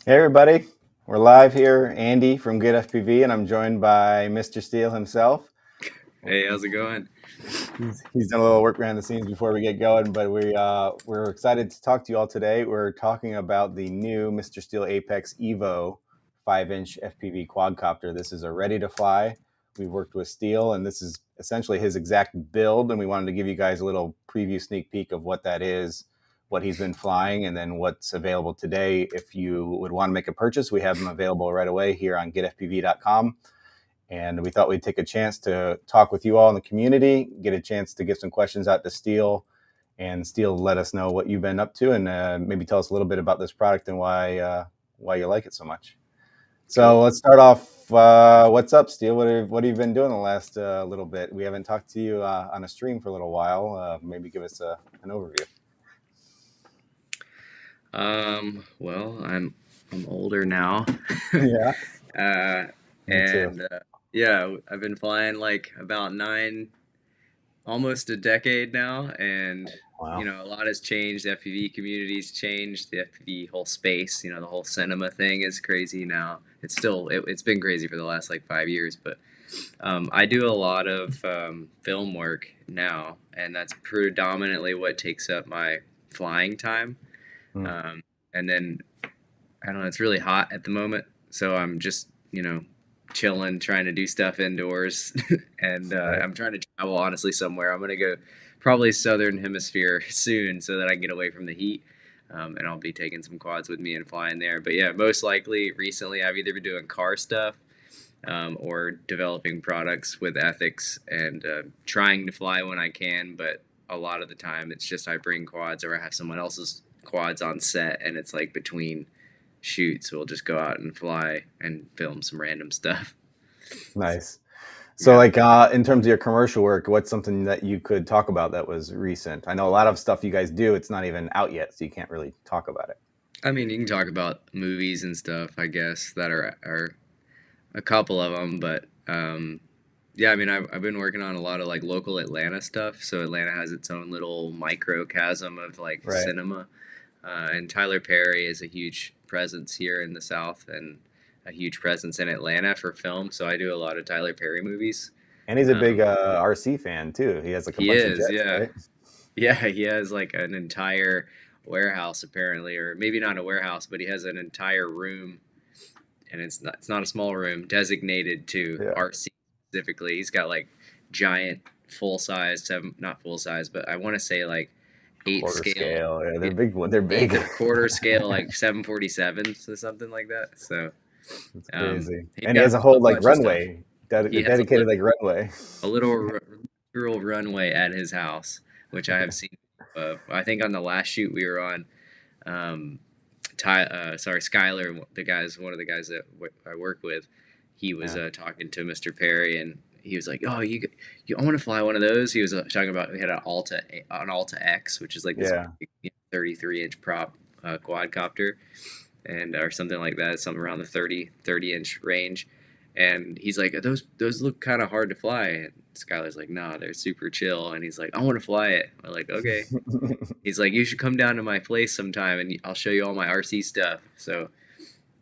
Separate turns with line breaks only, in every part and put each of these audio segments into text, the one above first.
Hey everybody, we're live here. Andy from GetFPV, and I'm joined by Mr. Steele himself.
Hey, how's it going?
He's done a little work behind the scenes before we get going, but we're excited to talk to you all today. We're talking about the new Mr. Steele Apex EVO 5-inch FPV quadcopter. This is a ready to fly. We've worked with Steele, and this is essentially his exact build, and we wanted to give you guys a little preview sneak peek of what that is, what he's been flying, and then what's available today. If you would want to make a purchase, we have them available right away here on getfpv.com. And we thought we'd take a chance to talk with you all in the community, get a chance to get some questions out to Steele, and Steele let us know what you've been up to, and maybe tell us a little bit about this product and why you like it so much.
Cool.
So let's start off. What's up, Steele? What have you been doing the last little bit? We haven't talked to you on a stream for a little while. Maybe give us an overview.
Well, I'm older now.
Yeah,
uh,
me too.
yeah, I've been flying like about almost a decade now, and
Wow.
a lot has changed. The FPV community's changed. The FPV whole space, the whole cinema thing is crazy now. It's been crazy for the last like 5 years, but I do a lot of film work now, and that's predominantly what takes up my flying time.
Hmm.
Um, and then I don't know, it's really hot at the moment, so I'm just chilling, trying to do stuff indoors, and
Right.
I'm trying to travel honestly somewhere. I'm gonna go probably southern hemisphere soon, so that I can get away from the heat. And I'll be taking some quads with me and flying there. But yeah, most likely recently I've either been doing car stuff or developing products with Ethix and trying to fly when I can. But a lot of the time it's just I bring quads or I have someone else's quads on set, and it's like between shoots we'll just go out and fly and film some random stuff.
Nice. So,
Yeah.
like, in terms of your commercial work, what's something that you could talk about that was recent? I know a lot of stuff you guys do, it's not even out yet, so you can't really talk about it.
I mean, you can talk about movies and stuff, I guess, that are a couple of them, but yeah, I mean, I've been working on a lot of like local Atlanta stuff. So Atlanta has its own little microcosm of like
Right.
cinema, and Tyler Perry is a huge presence here in the South and a huge presence in Atlanta for film. So I do a lot of Tyler Perry movies.
And he's a big
Um,
RC fan too. He has like a
he
bunch of
is,
jets,
yeah,
right?
yeah. He has like an entire warehouse apparently, or maybe not a warehouse, but he has an entire room, and it's not a small room designated to
Yeah.
RC specifically. He's got like giant full size, seven, not full size, but I want to say like eight
Quarter
scale,
scale. Yeah, they're
eight,
big. They're big.
eight quarter scale, like 747s or something like that. So
It's crazy.
he's
And he
got
has a whole
a
like
bunch of stuff.
runway,
He has
dedicated like runway.
a literal runway at his house, which I have seen. I think on the last shoot we were on, um, Skyler, one of the guys that I work with, he was
Yeah.
talking to Mr. Perry, and he was like, "Oh, I want to fly one of those." He was talking about, he had an Alta X, which is like this
Yeah.
big, 33-inch prop quadcopter, and or something like that, something around the 30-inch range. And he's like, those look kind of hard to fly. And Skylar's like, nah, they're super chill. And he's like, I want to fly it. I'm like, okay. He's like, you should come down to my place sometime, and I'll show you all my RC stuff. So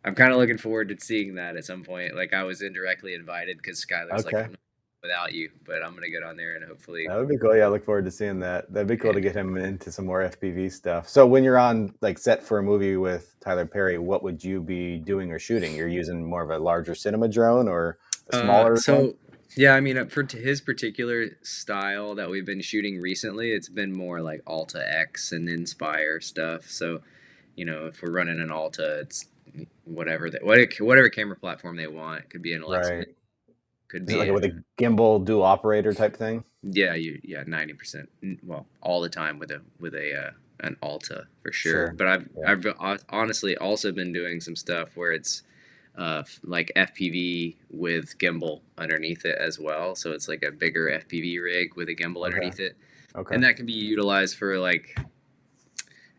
I'm kind of looking forward to seeing that at some point. Like, I was indirectly invited because Skylar's like,
Okay.
I'm not without you, but I'm gonna get on there and hopefully.
That would be cool. Yeah, I look forward to seeing that. That'd be cool
Yeah.
to get him into some more FPV stuff. So when you're on like set for a movie with Tyler Perry, what would you be doing or shooting? You're using more of a larger cinema drone or a smaller one?
So yeah, I mean, his particular style that we've been shooting recently, it's been more like Alta X and Inspire stuff. So, if we're running an Alta, it's whatever camera platform they want. It could be an Alexa,
Right.
could
Is it
be
like with a gimbal dual operator type thing?
yeah, 90%. Well, all the time with an Alta for sure.
Sure.
But I've
Yeah.
I've honestly also been doing some stuff where it's like FPV with gimbal underneath it as well. So it's like a bigger FPV rig with a gimbal
Okay.
underneath it,
Okay.
and that can be utilized for like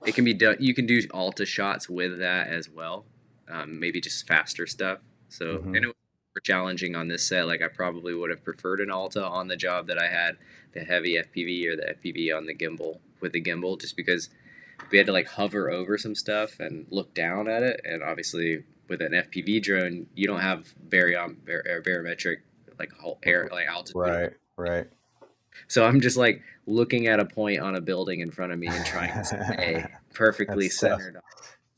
it can be done. You can do Alta shots with that as well, maybe just faster stuff. So
Hmm.
and it was more challenging on this set. Like I probably would have preferred an Alta on the job that I had, the heavy FPV or the FPV on the gimbal with the gimbal, just because. we had to like hover over some stuff and look down at it. And obviously, with an FPV drone, you don't have barometric like air like altitude.
Right, right.
So I'm just like looking at a point on a building in front of me and trying to stay perfectly
That's tough.
centered.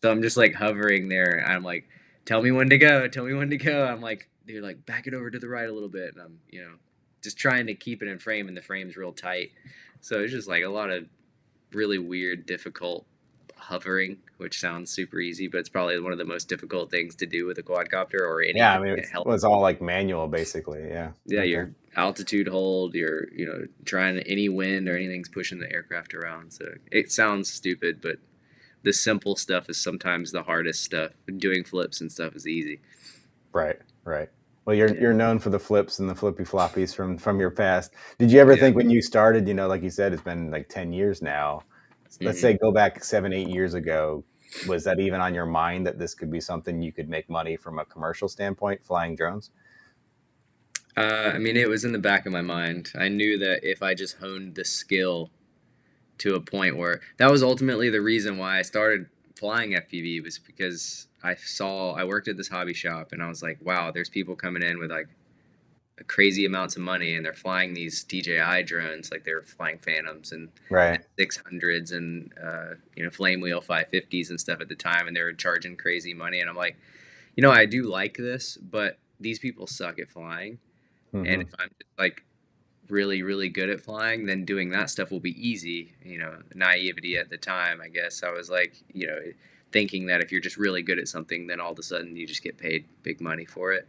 So I'm just like hovering there. And I'm like, tell me when to go. Tell me when to go. I'm like, they're like, back it over to the right a little bit. And I'm, just trying to keep it in frame, and the frame's real tight. So it's just like a lot of really weird, difficult hovering, which sounds super easy, but it's probably one of the most difficult things to do with a quadcopter or any
Yeah, I mean, it's all like manual, basically. Yeah.
Yeah,
Okay.
your altitude hold, your trying any wind or anything's pushing the aircraft around. So it sounds stupid, but the simple stuff is sometimes the hardest stuff. Doing flips and stuff is easy.
Right, right. Well, you're known for the flips and the flippy floppies from your past. Did you ever think when you started, like you said, it's been like 10 years now. Let's say go back 7, 8 years ago. Was that even on your mind that this could be something you could make money from a commercial standpoint, flying drones?
I mean, it was in the back of my mind. I knew that if I just honed the skill to a point where that was ultimately the reason why I started flying FPV, was because I worked at this hobby shop and I was like, wow, there's people coming in with like crazy amounts of money and they're flying these DJI drones, like they're flying Phantoms and
Right.
600s and Flame Wheel 550s and stuff at the time, and they were charging crazy money. And I'm like, I do like this, but these people suck at flying. And if I'm just like really, really good at flying, then doing that stuff will be easy. Naivety at the time, I guess. I was like, thinking that if you're just really good at something, then all of a sudden you just get paid big money for it,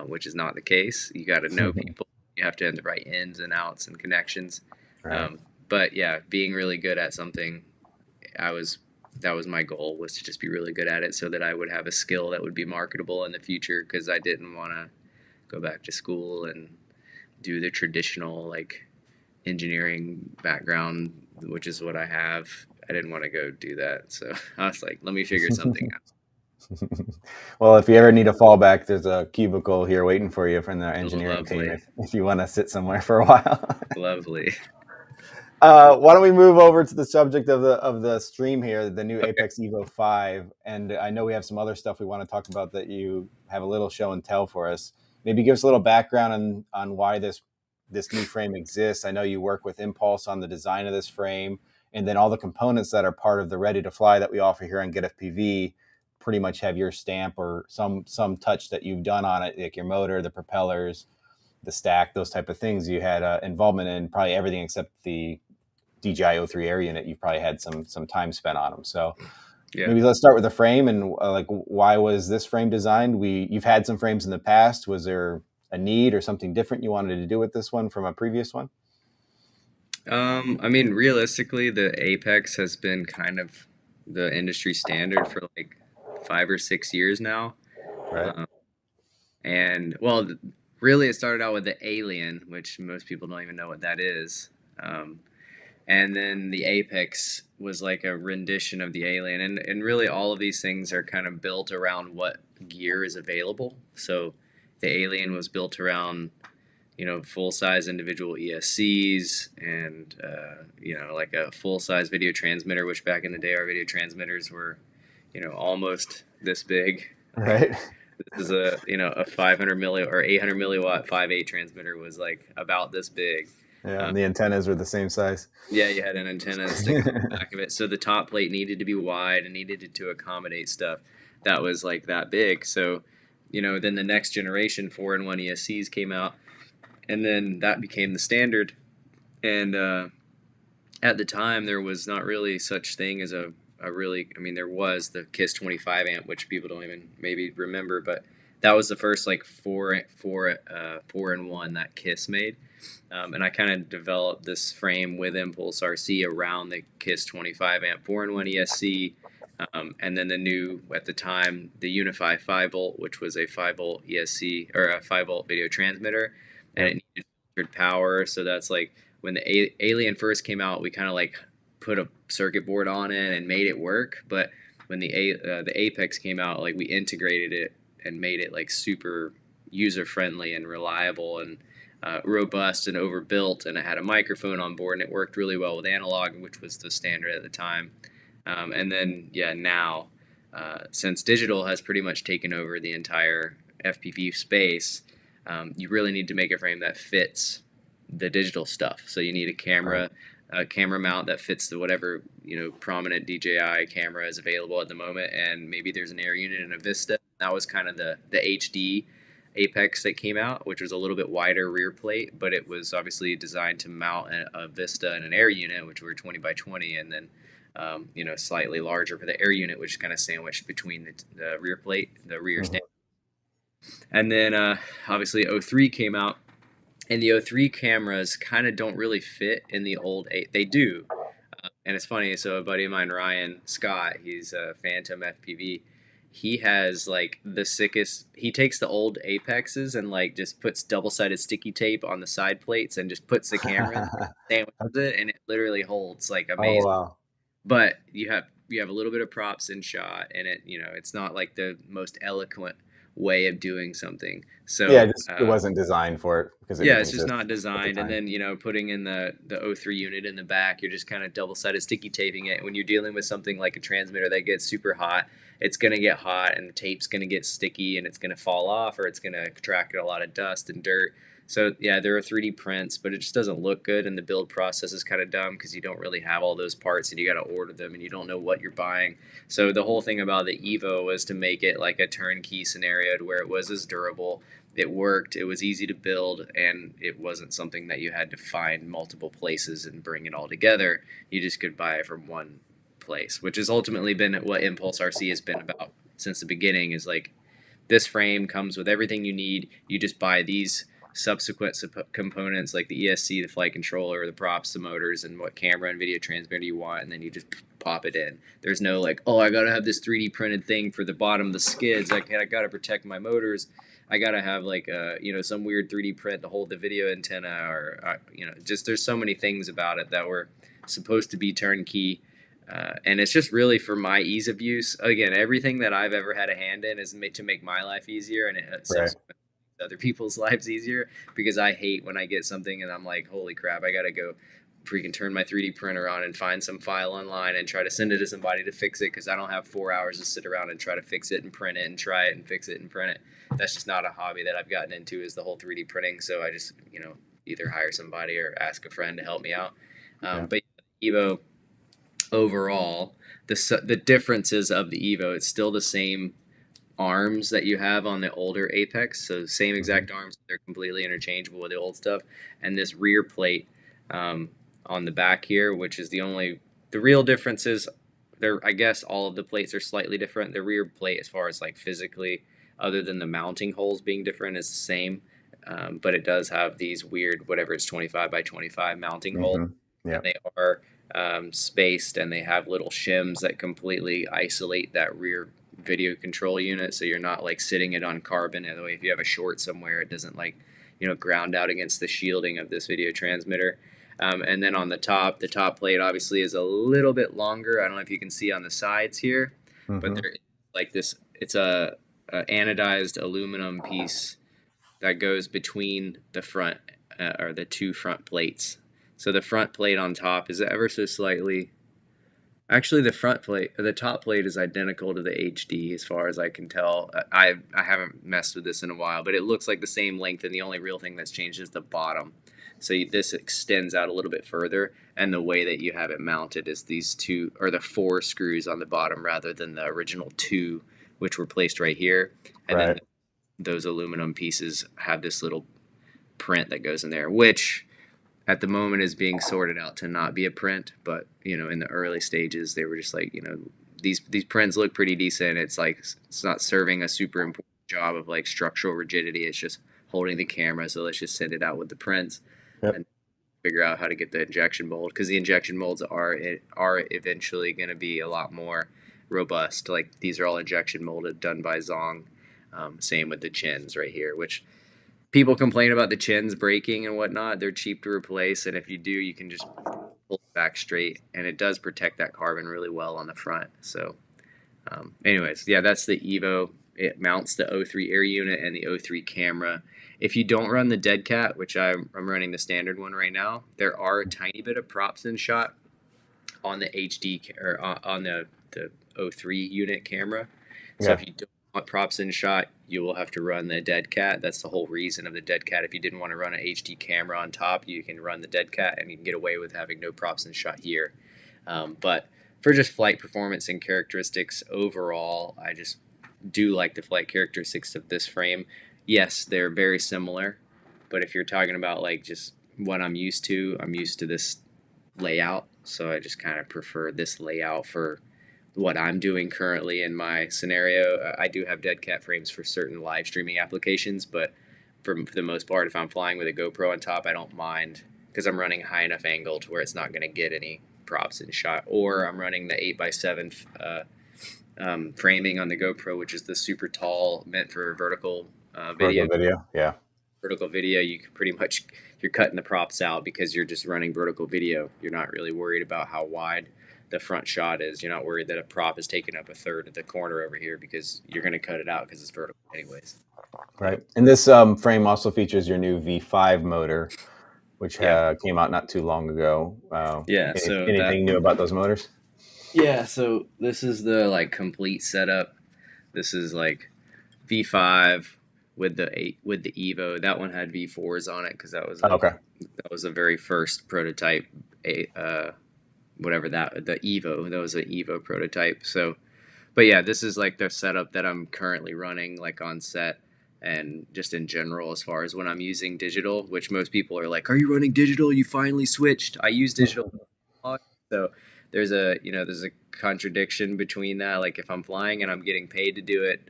which is not the case. You got to know people. You have to have the right ins and outs and connections.
Right.
But yeah, being really good at something, that was my goal, was to just be really good at it so that I would have a skill that would be marketable in the future, because I didn't want to go back to school and do the traditional like engineering background, which is what I have. I didn't want to go do that. So I was like, let me figure something out.
Well, if you ever need a fallback, there's a cubicle here waiting for you from the engineering
Lovely.
team if you want to sit somewhere for a while.
Lovely.
Why don't we move over to the subject of the stream here, the new
Okay.
Apex EVO 5. And I know we have some other stuff we want to talk about that you have a little show and tell for us. Maybe give us a little background on why this new frame exists. I know you work with Impulse on the design of this frame, and then all the components that are part of the Ready to Fly that we offer here on GetFPV pretty much have your stamp or some touch that you've done on it, like your motor, the propellers, the stack, those type of things. You had involvement in probably everything except the DJI O3 air unit. You've probably had some time spent on them. So maybe let's start with the frame and like, why was this frame designed? You've had some frames in the past. Was there a need or something different you wanted to do with this one from a previous one?
I mean, realistically, the Apex has been kind of the industry standard for like 5 or 6 years now.
Right.
And well, really, it started out with the Alien, which most people don't even know what that is. And then the Apex was like a rendition of the Alien. And really, all of these things are kind of built around what gear is available. So the Alien was built around, full-size individual ESCs and, like a full-size video transmitter, which back in the day, our video transmitters were, almost this big.
Right.
This is a 500 milli or 800 milliwatt 5.8 transmitter was like about this big.
Yeah, and the antennas were the same size.
Yeah, you had an antenna sticking on the back of it. So the top plate needed to be wide and needed to accommodate stuff that was like that big. So, then the next generation 4-in-1 ESCs came out, and then that became the standard. And at the time, there was not really such thing as there was the KISS 25 amp, which people don't even maybe remember, but that was the first like 4-in-1 that KISS made. And I kind of developed this frame with ImpulseRC around the KISS 25 amp 4-in-1 ESC. And then the new, at the time, the Unify 5-volt, which was a 5-volt ESC or a 5-volt video transmitter, and it needed filtered power. So that's like when the Alien first came out, we kind of like put a circuit board on it and made it work. But when the Apex came out, like we integrated it and made it like super user friendly and reliable and robust and overbuilt, and it had a microphone on board, and it worked really well with analog, which was the standard at the time. And then, yeah, now, since digital has pretty much taken over the entire FPV space, you really need to make a frame that fits the digital stuff. So you need a camera mount that fits the whatever, prominent DJI camera is available at the moment, and maybe there's an air unit and a Vista. That was kind of the HD Apex that came out, which was a little bit wider rear plate, but it was obviously designed to mount a Vista and an air unit, which were 20 by 20, and then slightly larger for the air unit, which is kind of sandwiched between the rear plate, the rear stand. And then obviously 03 came out, and the 03 cameras kind of don't really fit in the old 8. They do. And it's funny, so a buddy of mine, Ryan Scott, he's a Phantom FPV. He has like the sickest, he takes the old Apexes and like just puts double-sided sticky tape on the side plates and just puts the camera in, sandwiches it, and it literally holds like amazing.
Oh, wow.
But you have a little bit of props in shot, and it's not like the most eloquent way of doing something. So
yeah, it wasn't designed for it because
it's just not designed. And then putting in the 03 unit in the back, you're just kind of double-sided sticky taping it. When you're dealing with something like a transmitter that gets super hot, it's going to get hot and the tape's going to get sticky and it's going to fall off, or it's going to attract a lot of dust and dirt. So yeah, there are 3D prints, but it just doesn't look good, and the build process is kind of dumb because you don't really have all those parts and you got to order them and you don't know what you're buying. So the whole thing about the Evo was to make it like a turnkey scenario to where it was as durable. It worked, it was easy to build, and it wasn't something that you had to find multiple places and bring it all together. You just could buy it from one place, which has ultimately been what ImpulseRC has been about since the beginning, is like, this frame comes with everything you need. You just buy these subsequent components like the ESC, the flight controller, the props, the motors, and what camera and video transmitter you want, and then you just pop it in. There's no like, oh, I gotta have this 3D printed thing for the bottom of the skids. I gotta protect my motors. I gotta have like some weird 3D print to hold the video antenna, or just there's so many things about it that were supposed to be turnkey. And it's just really for my ease of use. Again, everything that I've ever had a hand in is to make my life easier, and it other people's lives easier, because I hate when I get something and I'm like, holy crap, I gotta go freaking turn my 3D printer on and find some file online and try to send it to somebody to fix it, because I don't have 4 hours to sit around and try to fix it and print it and try it and fix it and print it. That's just not a hobby that I've gotten into, is the whole 3D printing. So I just either hire somebody or ask a friend to help me out. But Evo overall, the differences of the Evo, it's still the same arms that you have on the older Apex, so same exact arms. They're completely interchangeable with the old stuff. And this rear plate on the back here, which is the real differences. I guess all of the plates are slightly different. The rear plate, as far as like physically, other than the mounting holes being different, is the same. But it does have these weird, whatever it's 25 by 25 mounting holes.
Yeah.
They are spaced, and they have little shims that completely isolate that rear video control unit, so you're not like sitting it on carbon. That way, if you have a short somewhere, it doesn't like ground out against the shielding of this video transmitter. And then on the top plate obviously is a little bit longer. I don't know if you can see on the sides here, but there is like this. It's a anodized aluminum piece that goes between the front or the two front plates. So the front plate on top is ever so slightly. Actually, the top plate is identical to the HD as far as I can tell. I haven't messed with this in a while, but it looks like the same length, and the only real thing that's changed is the bottom. So this extends out a little bit further, and the way that you have it mounted is these two, or the 4 screws on the bottom rather than the original 2, which were placed right here. And then those aluminum pieces have this little print that goes in there, which at the moment is being sorted out to not be a print, but in the early stages they were just like, these prints look pretty decent. It's like, it's not serving a super important job of like structural rigidity. It's just holding the camera, so let's just send it out with the prints and figure out how to get the injection mold, because the injection molds are eventually going to be a lot more robust. Like, these are all injection molded, done by Zong. Same with the chins right here, which people complain about the chins breaking and whatnot. They're cheap to replace, and if you do, you can just pull it back straight, and it does protect that carbon really well on the front. So anyways, yeah, that's the Evo. It mounts the 03 air unit and the 03 camera. If you don't run the dead cat, which I'm running the standard one right now, there are a tiny bit of props in shot on the HD or on the O3 unit camera. So if you don't want props in shot, you will have to run the dead cat. That's the whole reason of the dead cat. If you didn't want to run an HD camera on top, you can run the dead cat and you can get away with having no props in shot here. But for just flight performance and characteristics overall, I just do like the flight characteristics of this frame. Yes, they're very similar, but if you're talking about like just what I'm used to this layout. So I just kind of prefer this layout for what I'm doing currently in my scenario. I do have dead cat frames for certain live streaming applications, but for the most part, if I'm flying with a GoPro on top, I don't mind because I'm running high enough angle to where it's not going to get any props in shot. Or I'm running the 8x7 framing on the GoPro, which is the super tall, meant for vertical video. Vertical video, you can pretty much, you're cutting the props out because you're just running vertical video. You're not really worried about how wide the front shot is. You're not worried that a prop is taking up a third of the corner over here because you're going to cut it out because it's vertical anyways.
Right. And this frame also features your new V5 motor, which came out not too long ago. So anything new about those motors?
Yeah, so this is the like complete setup. This is like V5 with the Evo. That one had V4s on it because that was that was the very first prototype. Whatever that the Evo, that was an Evo prototype. So, but yeah, this is like the setup that I'm currently running like on set and just in general as far as when I'm using digital, which most people are like, "Are you running digital? You finally switched." I use digital, so there's a contradiction between that. Like if I'm flying and I'm getting paid to do it,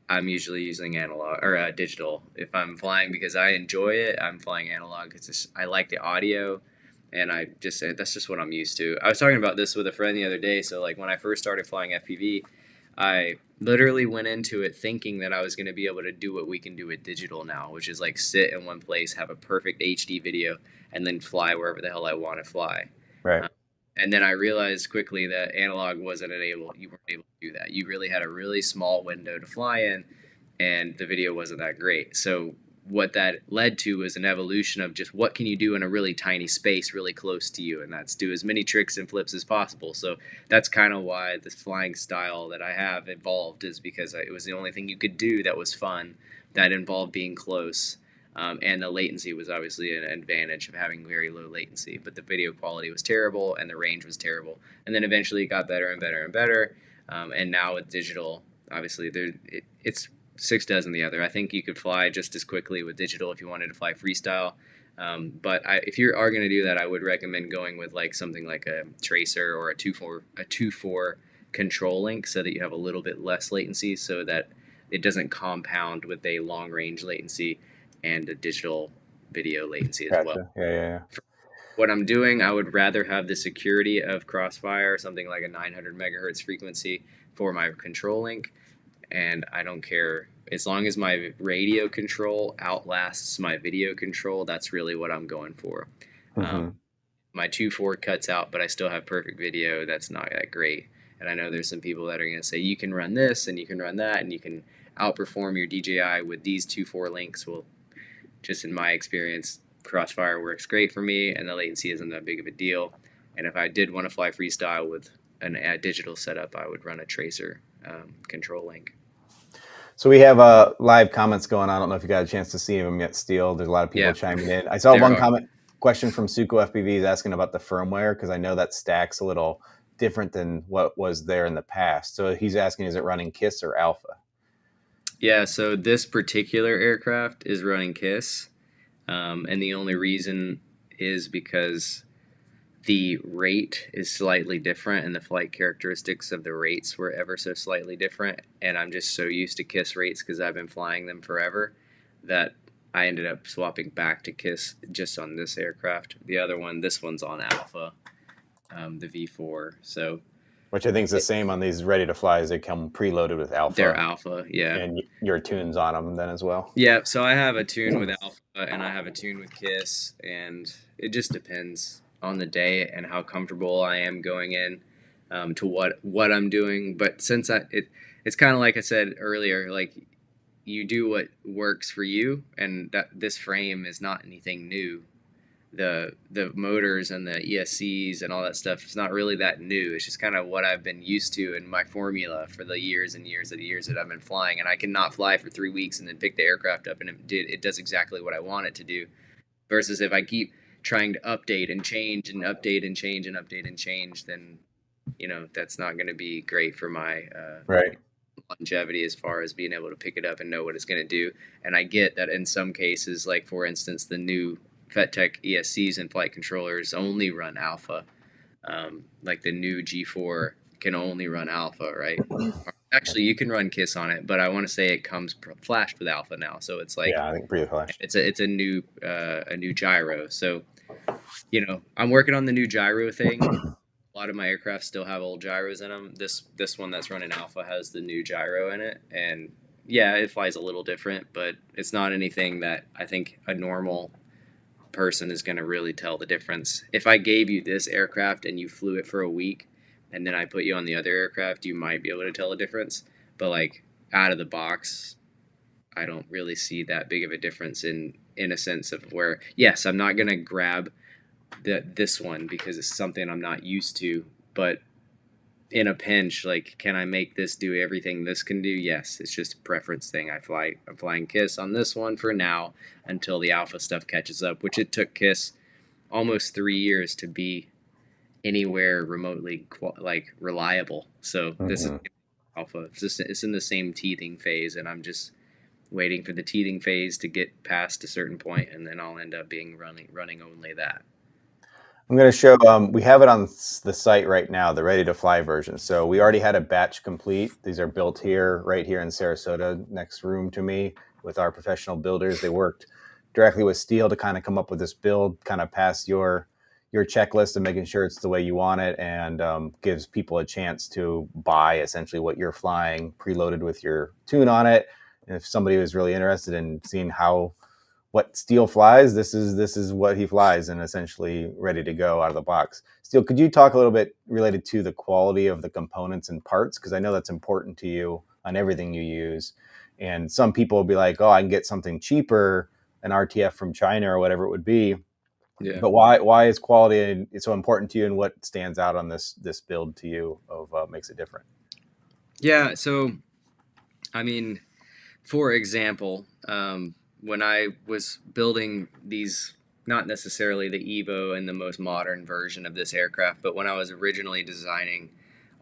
I'm usually using analog or digital. If I'm flying because I enjoy it, I'm flying analog. It's just, I like the audio, and that's just what I'm used to. I was talking about this with a friend the other day. So like when I first started flying FPV, I literally went into it thinking that I was going to be able to do what we can do with digital now, which is like sit in one place, have a perfect HD video, and then fly wherever the hell I want to fly.
Right.
And then I realized quickly that analog you weren't able to do that. You really had a really small window to fly in, and the video wasn't that great. So what that led to was an evolution of just what can you do in a really tiny space really close to you, and that's do as many tricks and flips as possible. So that's kind of why the flying style that I have evolved, is because it was the only thing you could do that was fun, that involved being close. And the latency was obviously an advantage of having very low latency, but the video quality was terrible and the range was terrible. And then eventually it got better and better and better. And now with digital, obviously it's six dozen the other. I think you could fly just as quickly with digital if you wanted to fly freestyle. But if you are going to do that, I would recommend going with like something like a tracer or a 2.4 control link, so that you have a little bit less latency, so that it doesn't compound with a long range latency and a digital video latency as well.
Yeah.
For what I'm doing, I would rather have the security of Crossfire, something like a 900 megahertz frequency for my control link. And I don't care, as long as my radio control outlasts my video control, that's really what I'm going for. My 2.4 cuts out, but I still have perfect video. That's not that great. And I know there's some people that are going to say, you can run this and you can run that and you can outperform your DJI with these 2.4 links. Well, just in my experience, Crossfire works great for me, and the latency isn't that big of a deal. And if I did want to fly freestyle with a digital setup, I would run a tracer control link.
So we have live comments going on. I don't know if you got a chance to see them yet, Steele. There's a lot of people chiming in. I saw one question from Suko FPV is asking about the firmware, because I know that stack's a little different than what was there in the past. So he's asking, is it running KISS or Alpha?
Yeah, so this particular aircraft is running KISS, and the only reason is because the rate is slightly different, and the flight characteristics of the rates were ever so slightly different, and I'm just so used to KISS rates because I've been flying them forever that I ended up swapping back to KISS just on this aircraft. The other one, this one's on Alpha, the V4, so...
Which I think is the same on these ready to flies. They come preloaded with Alpha.
They're Alpha, yeah.
And your tunes on them then as well.
Yeah, so I have a tune with Alpha and I have a tune with KISS, and it just depends on the day and how comfortable I am going in to what I'm doing. But since it's kind of like I said earlier, like you do what works for you, and that this frame is not anything new. the motors and the ESCs and all that stuff is not really that new. It's just kind of what I've been used to in my formula for the years and years and years that I've been flying. And I cannot fly for 3 weeks and then pick the aircraft up and it does exactly what I want it to do. Versus if I keep trying to update and change and update and change and update and change, then that's not going to be great for my
Right.
longevity as far as being able to pick it up and know what it's going to do. And I get that in some cases, like for instance, the new FETtec ESCs and flight controllers only run alpha. Like the new G4 can only run alpha, right? Actually, you can run KISS on it, but I want to say it comes flashed with alpha now, so it's like
Yeah, I think pretty flash.
it's a new gyro. So I'm working on the new gyro thing. A lot of my aircraft still have old gyros in them. This one that's running alpha has the new gyro in it, and yeah, it flies a little different, but it's not anything that I think a normal person is going to really tell the difference. If I gave you this aircraft and you flew it for a week and then I put you on the other aircraft, you might be able to tell a difference, but like out of the box, I don't really see that big of a difference in a sense of where, yes, I'm not going to grab this one because it's something I'm not used to, but in a pinch, like, can I make this do everything this can do? Yes, it's just a preference thing. I'm flying KISS on this one for now until the alpha stuff catches up, which it took KISS almost 3 years to be anywhere remotely like reliable. So this is alpha. It's in the same teething phase, and I'm just waiting for the teething phase to get past a certain point, and then I'll end up being running only that.
I'm going to show, we have it on the site right now, the ready to fly version. So we already had a batch complete. These are built here, right here in Sarasota, next room to me with our professional builders. They worked directly with Steele to kind of come up with this build, kind of pass your checklist and making sure it's the way you want it, and gives people a chance to buy essentially what you're flying preloaded with your tune on it. And if somebody was really interested in seeing what Steele flies, this is what he flies, and essentially ready to go out of the box. Steele, could you talk a little bit related to the quality of the components and parts? Because I know that's important to you on everything you use. And some people will be like, oh, I can get something cheaper, an RTF from China or whatever it would be.
Yeah.
But why is quality so important to you, and what stands out on this build to you of makes it different?
Yeah, so I mean, for example, when I was building these, not necessarily the EVO and the most modern version of this aircraft, but when I was originally designing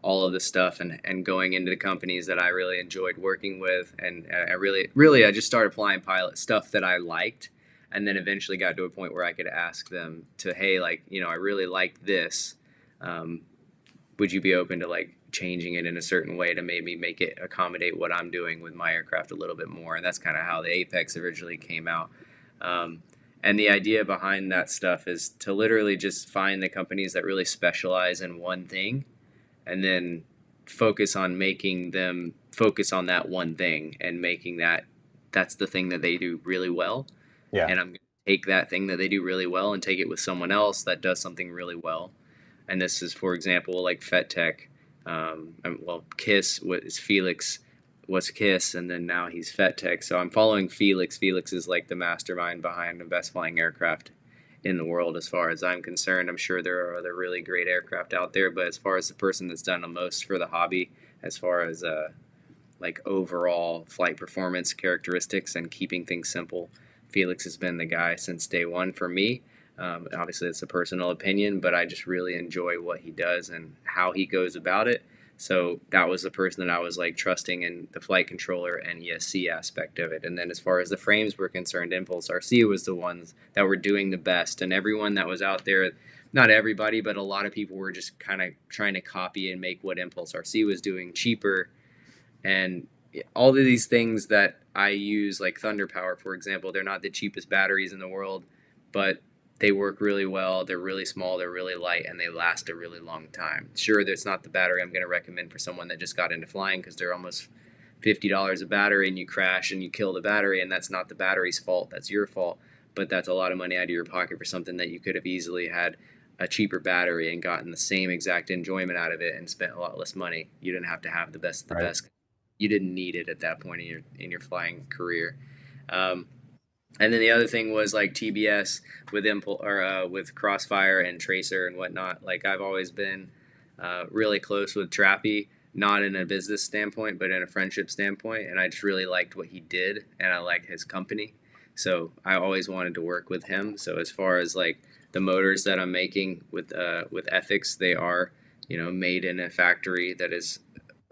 all of this stuff and going into the companies that I really enjoyed working with, and I just started flying pilot stuff that I liked, and then eventually got to a point where I could ask them to, hey, like, I really like this. Would you be open to like changing it in a certain way to maybe make it accommodate what I'm doing with my aircraft a little bit more? And that's kind of how the Apex originally came out. And the idea behind that stuff is to literally just find the companies that really specialize in one thing, and then focus on making them focus on that one thing and making that's the thing that they do really well.
Yeah.
And I'm going to take that thing that they do really well and take it with someone else that does something really well. And this is, for example, like FETtec. KISS was Felix, was KISS, and then now he's FETtec. So I'm following Felix. Felix is like the mastermind behind the best flying aircraft in the world, as far as I'm concerned. I'm sure there are other really great aircraft out there, but as far as the person that's done the most for the hobby, as far as like overall flight performance characteristics and keeping things simple, Felix has been the guy since day one for me. Obviously, it's a personal opinion, but I just really enjoy what he does and how he goes about it. So that was the person that I was like trusting in the flight controller and ESC aspect of it. And then as far as the frames were concerned, ImpulseRC was the ones that were doing the best. And everyone that was out there, not everybody, but a lot of people were just kind of trying to copy and make what ImpulseRC was doing cheaper. And all of these things that I use, like Thunder Power, for example, they're not the cheapest batteries in the world, but they work really well. They're really small, they're really light, and they last a really long time. Sure, that's not the battery I'm going to recommend for someone that just got into flying, because they're almost $50 a battery, and you crash and you kill the battery, and that's not the battery's fault, that's your fault. But that's a lot of money out of your pocket for something that you could have easily had a cheaper battery and gotten the same exact enjoyment out of it and spent a lot less money. You didn't have to have the best of the best. You didn't need it at that point in your flying career. And then the other thing was like TBS with with Crossfire and Tracer and whatnot. Like I've always been really close with Trappy, not in a business standpoint, but in a friendship standpoint. And I just really liked what he did, and I liked his company. So I always wanted to work with him. So as far as like the motors that I'm making with Ethix, they are, you know, made in a factory that is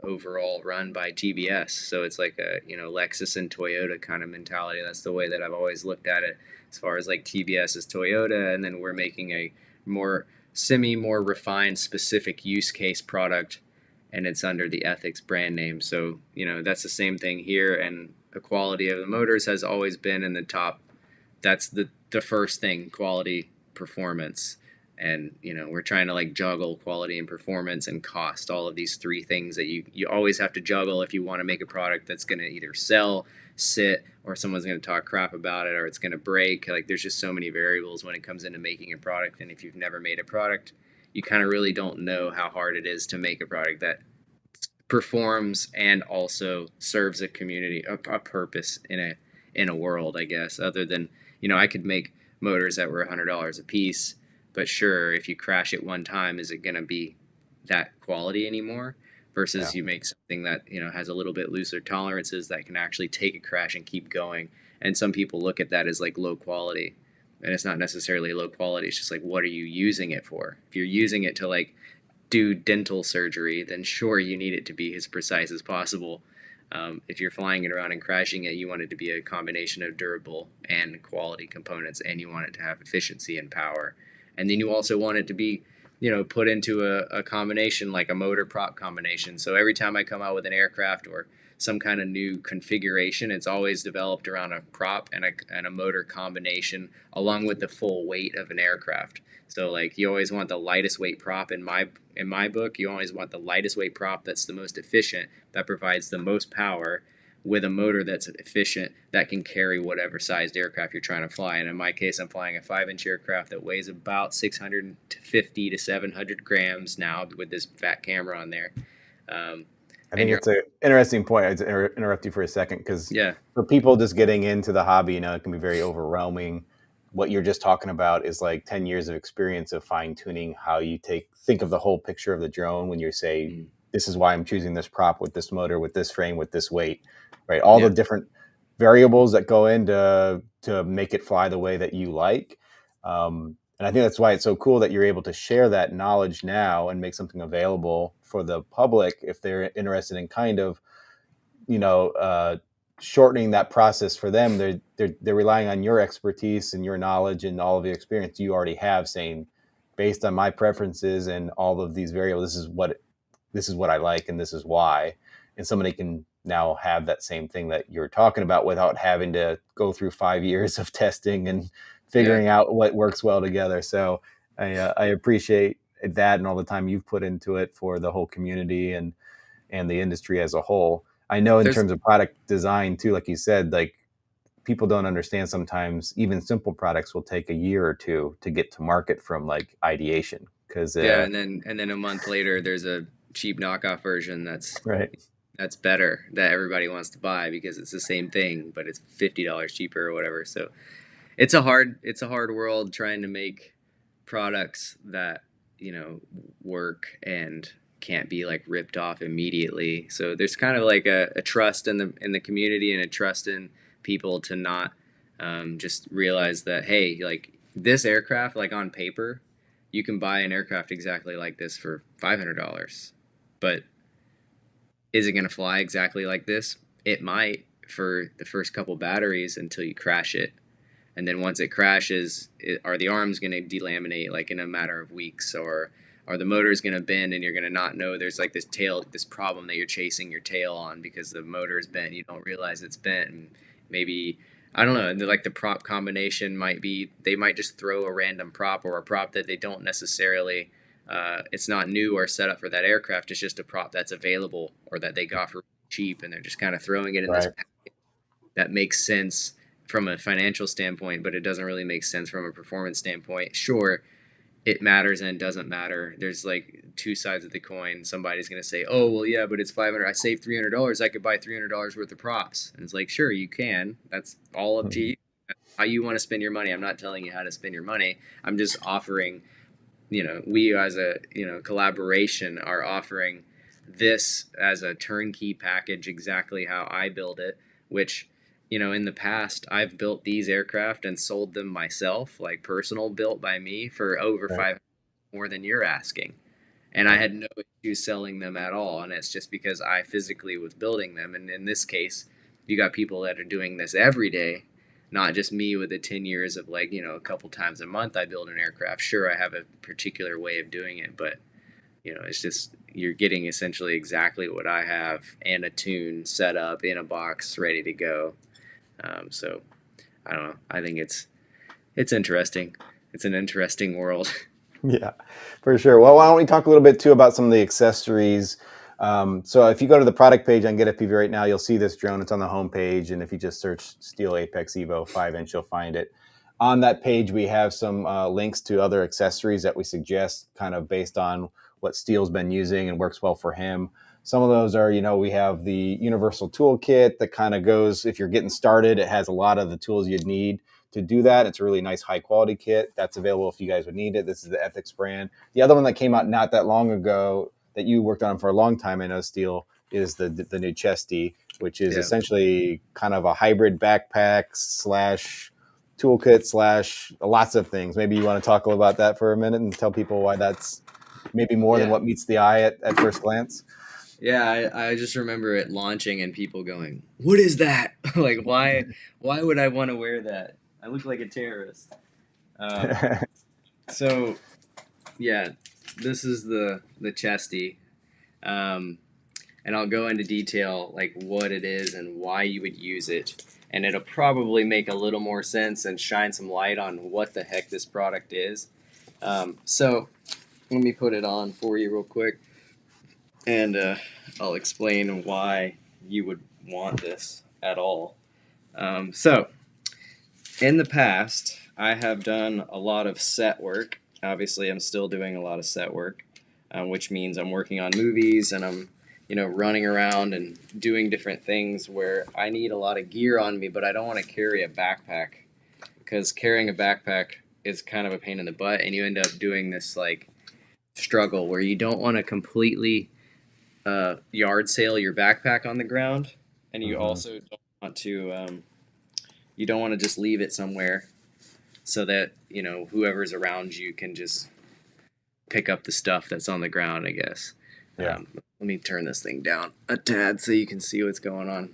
overall run by TBS. So it's like a, you know, Lexus and Toyota kind of mentality. That's the way that I've always looked at it. As far as like TBS is Toyota, and then we're making a more refined specific use case product, and it's under the Ethix brand name. So, you know, that's the same thing here, and the quality of the motors has always been in the top. That's the first thing, quality, performance. And, you know, we're trying to like juggle quality and performance and cost, all of these three things that you always have to juggle if you want to make a product that's going to either sell, sit, or someone's going to talk crap about it, or it's going to break. Like there's just so many variables when it comes into making a product, and if you've never made a product, you kind of really don't know how hard it is to make a product that performs and also serves a community, a purpose in a world, I guess. Other than, you know, I could make motors that were $100 a piece, but sure, if you crash it one time, is it going to be that quality anymore? Versus you make something that, you know, has a little bit looser tolerances that can actually take a crash and keep going. And some people look at that as like low quality, and it's not necessarily low quality. It's just like, what are you using it for? If you're using it to like do dental surgery, then sure, you need it to be as precise as possible. If you're flying it around and crashing it, you want it to be a combination of durable and quality components, and you want it to have efficiency and power. And then you also want it to be, you know, put into a combination like a motor prop combination. So every time I come out with an aircraft or some kind of new configuration, it's always developed around a prop and a motor combination along with the full weight of an aircraft. So like you always want the lightest weight prop in my book. You always want the lightest weight prop that's the most efficient, that provides the most power, with a motor that's efficient that can carry whatever sized aircraft you're trying to fly. And in my case, I'm flying a 5-inch aircraft that weighs about 650 to 700 grams now with this fat camera on there.
I think it's an interesting point. I'd interrupt you for a second because
yeah,
for people just getting into the hobby, you know, it can be very overwhelming. What you're just talking about is like 10 years of experience of fine tuning how you think of the whole picture of the drone when you say, this is why I'm choosing this prop with this motor, with this frame, with this weight, right? All the different variables that go into to make it fly the way that you like. And I think that's why it's so cool that you're able to share that knowledge now and make something available for the public if they're interested in kind of, you know, shortening that process for them. They're relying on your expertise and your knowledge and all of the experience you already have, saying, based on my preferences and all of these variables, this is what I like and this is why. And somebody can now have that same thing that you're talking about without having to go through 5 years of testing and figuring out what works well together. So I appreciate that and all the time you've put into it for the whole community and the industry as a whole. I know in terms of product design too, like you said, like people don't understand sometimes even simple products will take a year or two to get to market from like ideation. Cause
and then a month later, there's a cheap knockoff version that's better that everybody wants to buy because it's the same thing, but it's $50 cheaper or whatever. So it's a hard world trying to make products that, you know, work and can't be like ripped off immediately. So there's kind of like a trust in the community and a trust in people to not just realize that, hey, like this aircraft, like on paper, you can buy an aircraft exactly like this for $500, but is it going to fly exactly like this? It might for the first couple batteries until you crash it. And then once it crashes, are the arms going to delaminate like in a matter of weeks, or are the motors going to bend and you're going to not know there's like this problem that you're chasing your tail on because the motor is bent. You don't realize it's bent. And maybe, I don't know, like the prop combination might be, they might just throw a random prop or a prop that they don't necessarily, it's not new or set up for that aircraft. It's just a prop that's available or that they got for cheap, and they're just kind of throwing it in this package that makes sense from a financial standpoint, but it doesn't really make sense from a performance standpoint. Sure, it matters and it doesn't matter. There's like two sides of the coin. Somebody's going to say, oh, well, yeah, but it's 500. I saved $300. I could buy $300 worth of props. And it's like, sure, you can. That's all up to you. how you want to spend your money. I'm not telling you how to spend your money. I'm just offering, we as a, collaboration are offering this as a turnkey package, exactly how I build it, which, in the past, I've built these aircraft and sold them myself, like personal built by me for over
Right.
five more than you're asking. And I
Right.
had no issue selling them at all. And it's just because I physically was building them. And in this case, you got people that are doing this every day, not just me with the 10 years of like, a couple times a month I build an aircraft. Sure, I have a particular way of doing it, but, it's just you're getting essentially exactly what I have and a tune set up in a box ready to go. So I don't know. I think it's interesting. It's an interesting world.
Yeah, for sure. Well, why don't we talk a little bit too about some of the accessories? So if you go to the product page on GetFPV right now, you'll see this drone. It's on the home page, and if you just search Steele Apex EVO 5-inch, you'll find it. On that page, we have some links to other accessories that we suggest, kind of based on what Steele's been using and works well for him. Some of those are, we have the universal toolkit that kind of goes, if you're getting started, it has a lot of the tools you'd need to do that. It's a really nice high quality kit that's available if you guys would need it. This is the Ethix brand. The other one that came out not that long ago that you worked on for a long time, I know, Steele, is the new Chesty, which is
Yeah.
essentially kind of a hybrid backpack slash toolkit slash lots of things. Maybe you want to talk about that for a minute and tell people why that's maybe more than
Yeah.
what meets the eye at first glance.
Yeah, I just remember it launching and people going, "What is that? Like, why would I want to wear that? I look like a terrorist." Um, so yeah, this is the Chesty, um, and I'll go into detail like what it is and why you would use it, and it'll probably make a little more sense and shine some light on what the heck this product is. So let me put it on for you real quick, and I'll explain why you would want this at all. So, in the past, I have done a lot of set work. Obviously, I'm still doing a lot of set work, which means I'm working on movies and I'm, running around and doing different things where I need a lot of gear on me, but I don't want to carry a backpack because carrying a backpack is kind of a pain in the butt, and you end up doing this like struggle where you don't want to completely yard sale your backpack on the ground, and you
Mm-hmm.
also don't want to just leave it somewhere so that whoever's around you can just pick up the stuff that's on the ground. I guess.
Yeah.
Let me turn this thing down a tad so you can see what's going on.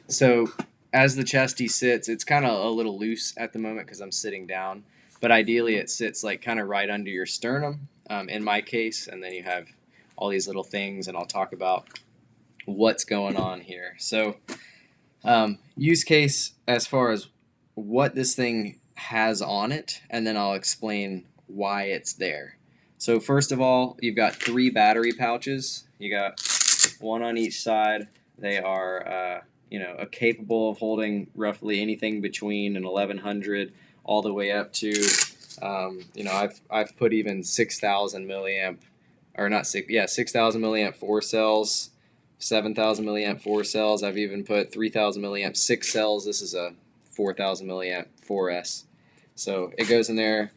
So as the Chesty sits, it's kind of a little loose at the moment because I'm sitting down, but ideally it sits like kind of right under your sternum, in my case, and then you have all these little things, and I'll talk about what's going on here. So, use case as far as what this thing has on it, and then I'll explain why it's there. So, first of all, you've got 3 battery pouches. You got one on each side. They are, capable of holding roughly anything between an 1100 all the way up to, I've put even 6,000 milliamp, or not 6,000 milliamp 4 cells, 7,000 milliamp 4 cells. I've even put 3,000 milliamp 6 cells. This is a 4,000 milliamp 4S. So it goes in there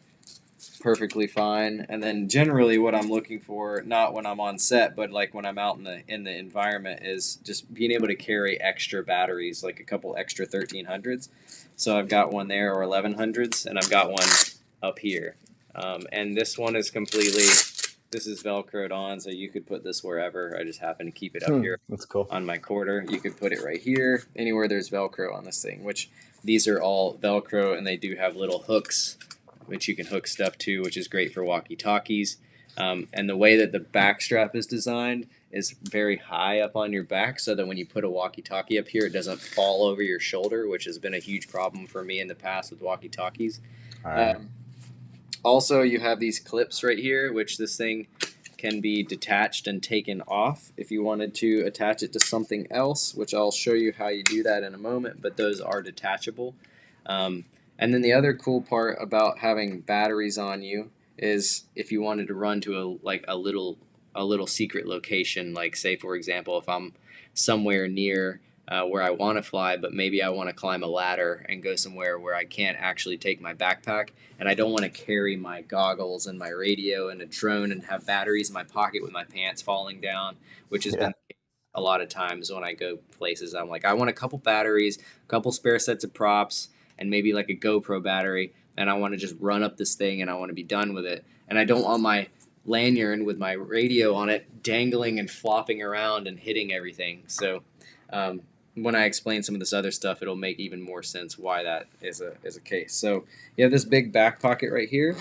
perfectly fine. And then generally what I'm looking for, not when I'm on set, but like when I'm out in the environment, is just being able to carry extra batteries, like a couple extra 1300s. So I've got one there, or 1100s, and I've got one up here. And this one is this is Velcroed on, so you could put this wherever. I just happen to keep it up here
That's cool.
on my quarter. You could put it right here, anywhere there's Velcro on this thing, which these are all Velcro, and they do have little hooks which you can hook stuff to, which is great for walkie-talkies. And the way that the back strap is designed is very high up on your back, so that when you put a walkie-talkie up here, it doesn't fall over your shoulder, which has been a huge problem for me in the past with walkie-talkies.
All right.
Also, you have these clips right here, which this thing can be detached and taken off if you wanted to attach it to something else, which I'll show you how you do that in a moment, but those are detachable. And then the other cool part about having batteries on you is if you wanted to run to a little secret location, like say for example, if I'm somewhere near where I want to fly, but maybe I want to climb a ladder and go somewhere where I can't actually take my backpack, and I don't want to carry my goggles and my radio and a drone and have batteries in my pocket with my pants falling down, which has been a lot of times when I go places. I'm like, I want a couple batteries, a couple spare sets of props, and maybe like a GoPro battery, and I want to just run up this thing and I want to be done with it. And I don't want my lanyard with my radio on it dangling and flopping around and hitting everything. So when I explain some of this other stuff, it'll make even more sense why that is a case. So you have this big back pocket right here.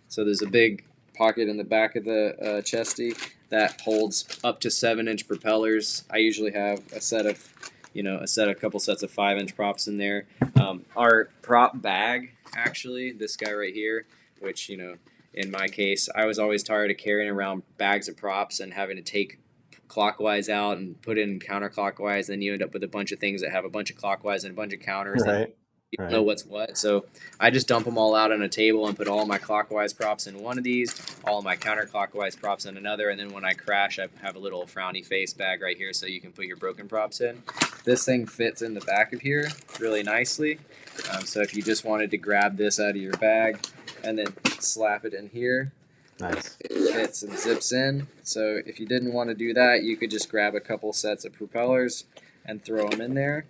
So there's a big pocket in the back of the Chesty that holds up to 7-inch propellers. I usually have a set of, a couple sets of 5-inch props in there. Our prop bag, actually, this guy right here, which, in my case, I was always tired of carrying around bags of props and having to take clockwise out and put in counterclockwise. Then you end up with a bunch of things that have a bunch of clockwise and a bunch of counters.
Right.
You don't know what's what. So I just dump them all out on a table and put all my clockwise props in one of these, all of my counterclockwise props in another, and then when I crash, I have a little frowny face bag right here so you can put your broken props in. This thing fits in the back of here really nicely. So if you just wanted to grab this out of your bag and then slap it in here,
nice.
It fits and zips in. So if you didn't want to do that, you could just grab a couple sets of propellers and throw them in there.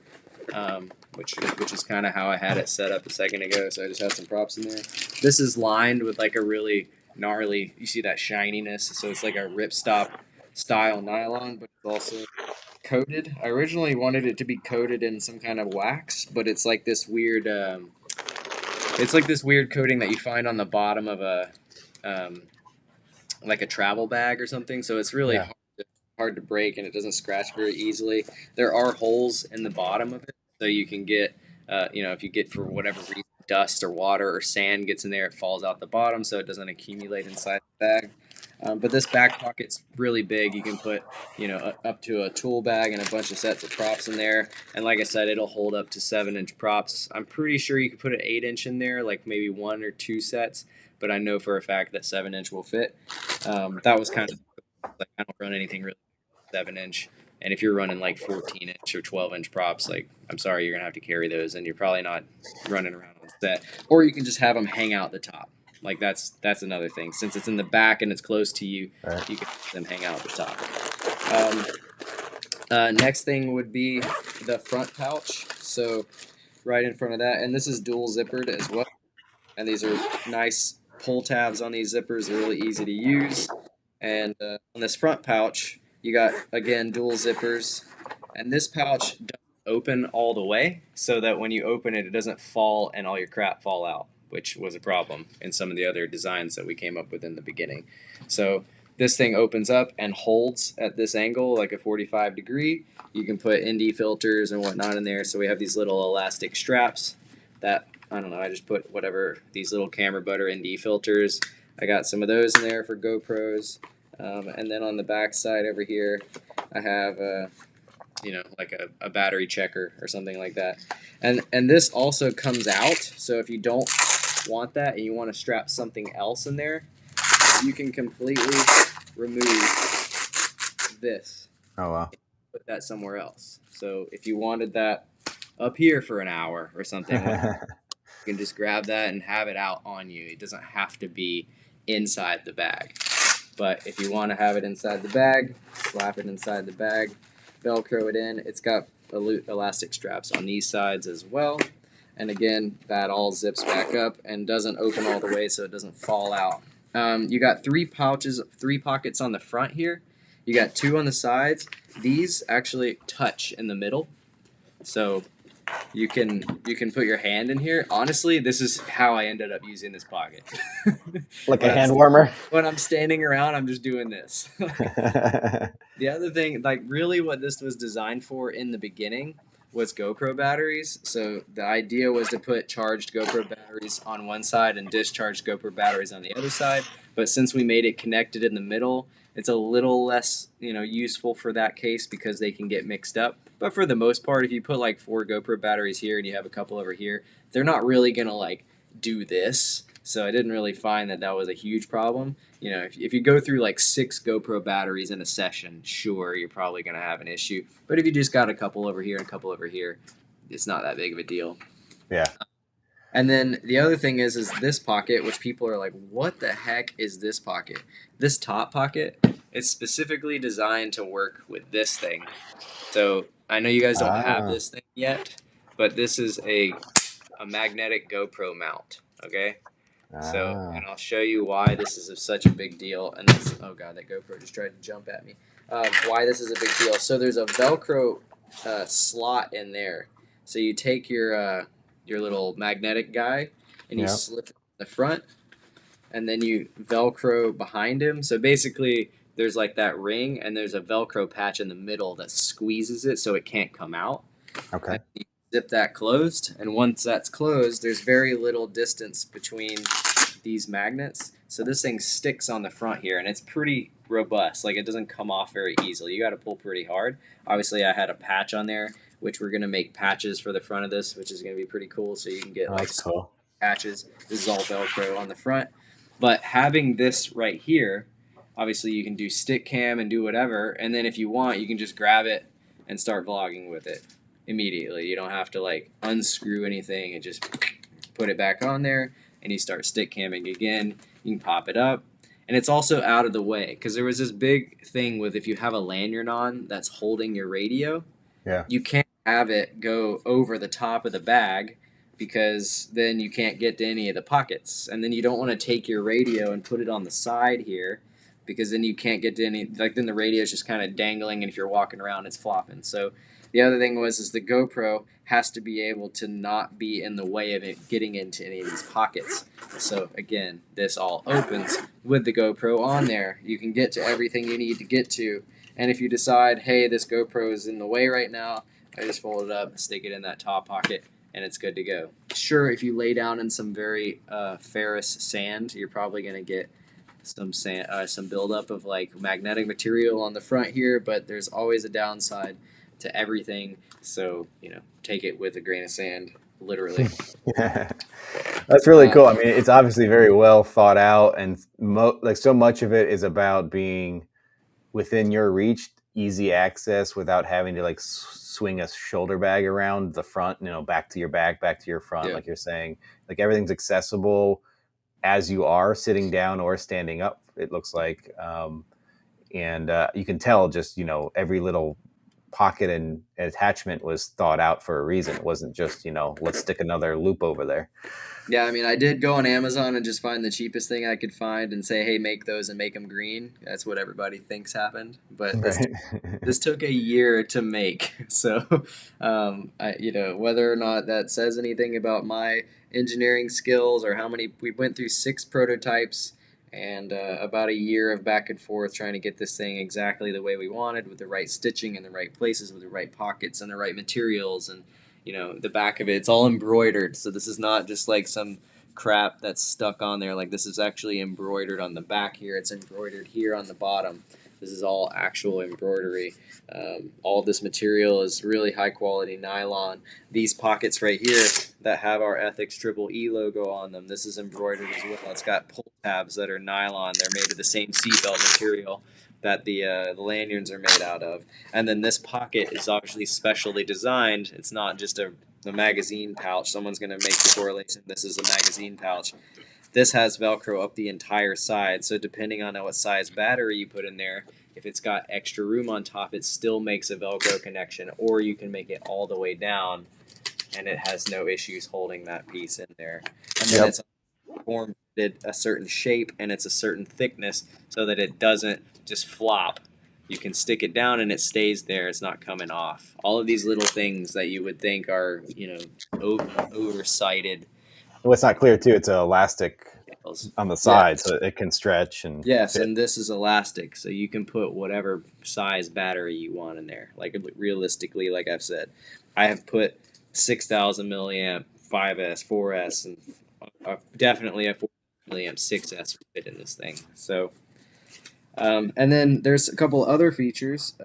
Which is kind of how I had it set up a second ago. So I just had some props in there. This is lined with like a really gnarly, you see that shininess, so it's like a ripstop style nylon, but it's also coated. I originally wanted it to be coated in some kind of wax, but it's like this weird coating that you find on the bottom of a like a travel bag or something. So it's really hard to break, and it doesn't scratch very easily. There are holes in the bottom of it, so you can get, if you get, for whatever reason, dust or water or sand gets in there, it falls out the bottom, so it doesn't accumulate inside the bag. But this back pocket's really big. You can put, up to a tool bag and a bunch of sets of props in there. And like I said, it'll hold up to 7-inch props. I'm pretty sure you could put an 8-inch in there, like maybe 1 or 2 sets. But I know for a fact that 7-inch will fit. That was kind of like, I don't run anything really 7-inch. And if you're running like 14-inch or 12-inch props, like, I'm sorry, you're gonna have to carry those, and you're probably not running around on set. Or you can just have them hang out the top. Like that's another thing. Since it's in the back and it's close to you, you can have them hang out the top. Next thing would be the front pouch. So right in front of that, and this is dual zippered as well. And these are nice pull tabs on these zippers. They're really easy to use. And on this front pouch, you got, again, dual zippers. And this pouch doesn't open all the way, so that when you open it, it doesn't fall and all your crap fall out, which was a problem in some of the other designs that we came up with in the beginning. So this thing opens up and holds at this angle, like a 45 degree. You can put ND filters and whatnot in there. So we have these little elastic straps that, I don't know, I just put whatever, these little camera butter ND filters. I got some of those in there for GoPros. And then on the back side over here, I have, like a battery checker or something like that. And this also comes out, so if you don't want that and you want to strap something else in there, you can completely remove this.
Oh, wow.
Put that somewhere else. So if you wanted that up here for an hour or something, you can just grab that and have it out on you. It doesn't have to be inside the bag. But if you want to have it inside the bag, slap it inside the bag, Velcro it in. It's got elastic straps on these sides as well. And again, that all zips back up and doesn't open all the way, so it doesn't fall out. You got 3 pockets on the front here. You got 2 on the sides. These actually touch in the middle, so you can put your hand in here. Honestly, this is how I ended up using this pocket.
Like a hand warmer?
When I'm standing around, I'm just doing this. The other thing, like really what this was designed for in the beginning was GoPro batteries. So the idea was to put charged GoPro batteries on one side and discharged GoPro batteries on the other side. But since we made it connected in the middle, it's a little less, useful for that case because they can get mixed up. But for the most part, if you put like 4 GoPro batteries here and you have a couple over here, they're not really gonna like do this. So I didn't really find that that was a huge problem. You know, if you go through like 6 GoPro batteries in a session, sure, you're probably going to have an issue. But if you just got a couple over here and a couple over here, it's not that big of a deal.
Yeah.
And then the other thing is this pocket, which people are like, what the heck is this pocket? This top pocket is specifically designed to work with this thing. So I know you guys don't have this thing yet, but this is a magnetic GoPro mount, okay? So, and I'll show you why this is such a big deal. And this, oh god, that GoPro just tried to jump at me. Why this is a big deal. So there's a Velcro slot in there. So you take your little magnetic guy and you slip it in the front, and then you Velcro behind him. So basically, there's like that ring, and there's a Velcro patch in the middle that squeezes it so it can't come out.
Okay.
And you zip that closed, and once that's closed, there's very little distance between these magnets. So this thing sticks on the front here, and it's pretty robust. Like, it doesn't come off very easily. You got to pull pretty hard. Obviously, I had a patch on there, which we're going to make patches for the front of this, which is going to be pretty cool. So you can get like
cool
patches. This is all Velcro on the front. But having this right here, obviously you can do stick cam and do whatever, and then if you want, you can just grab it and start vlogging with it immediately. You don't have to like unscrew anything and just put it back on there, and you start stick camming again. You can pop it up, and it's also out of the way, because there was this big thing with if you have a lanyard on that's holding your radio, you can't have it go over the top of the bag, because then you can't get to any of the pockets, and then you don't want to take your radio and put it on the side here, because then you can't get to any, like then the radio is just kind of dangling, and if you're walking around it's flopping. So the other thing is the GoPro has to be able to not be in the way of it getting into any of these pockets. So again, this all opens with the GoPro on there. You can get to everything you need to get to, and if you decide, hey, this GoPro is in the way right now, I just fold it up, stick it in that top pocket, and it's good to go. Sure, if you lay down in some very ferrous sand, you're probably going to get some sand, some buildup of like magnetic material on the front here, but there's always a downside to everything. So, you know, take it with a grain of sand, literally.
That's really cool. I mean, it's obviously very well thought out, and like so much of it is about being within your reach, easy access without having to like swing a shoulder bag around the front, you know, back to your back, back to your front, like you're saying. Like everything's accessible as you are sitting down or standing up, it looks like. And you can tell just, you know, every little pocket and attachment was thought out for a reason. It wasn't just, you know, let's stick another loop over there.
Yeah, I mean, I did go on Amazon and just find the cheapest thing I could find and say, hey, make those and make them green. That's what everybody thinks happened. But this took a year to make. So, you know, whether or not that says anything about my engineering skills or how many, we went through 6 prototypes and about a year of back and forth trying to get this thing exactly the way we wanted, with the right stitching in the right places, with the right pockets and the right materials. And you know, the back of it's all embroidered, so this is not just like some crap that's stuck on there. Like, this is actually embroidered on the back here. It's embroidered here on the bottom. This is all actual embroidery. All of this material is really high quality nylon. These pockets right here that have our Ethix Triple E logo on them, this is embroidered as well. It's got pull tabs that are nylon. They're made of the same seatbelt material that the lanyards are made out of. And then this pocket is obviously specially designed. It's not just a magazine pouch. Someone's going to make the correlation. This is a magazine pouch. This has Velcro up the entire side, so depending on what size battery you put in there, if it's got extra room on top, it still makes a Velcro connection, or you can make it all the way down, and it has no issues holding that piece in there. And then it's formed a certain shape, and it's a certain thickness, so that it doesn't just flop. You can stick it down and it stays there. It's not coming off. All of these little things that you would think are, you know, oversighted.
What's not clear too, it's an elastic on the side, so it can stretch and
fit. And this is elastic, so you can put whatever size battery you want in there. Like, realistically, like I've said, I have put 6,000 milliamp 5S, 4S, and definitely a 4 milliamp 6S fit in this thing. So, and then there's a couple other features.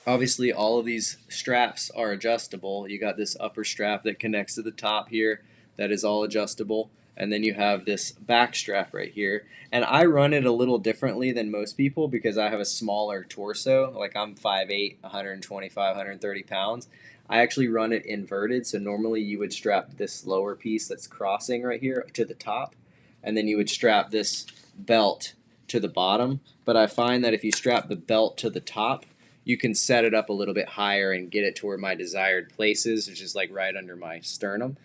Obviously, all of these straps are adjustable. You got this upper strap that connects to the top here that is all adjustable. and then you have this back strap right here. And I run it a little differently than most people because I have a smaller torso. Like I'm 5'8", 125, 130 pounds. I actually run it inverted. So normally you would strap this lower piece that's crossing right here to the top, and then you would strap this belt to the bottom. But I find that if you strap the belt to the top, you can set it up a little bit higher and get it to where my desired place is, which is like right under my sternum.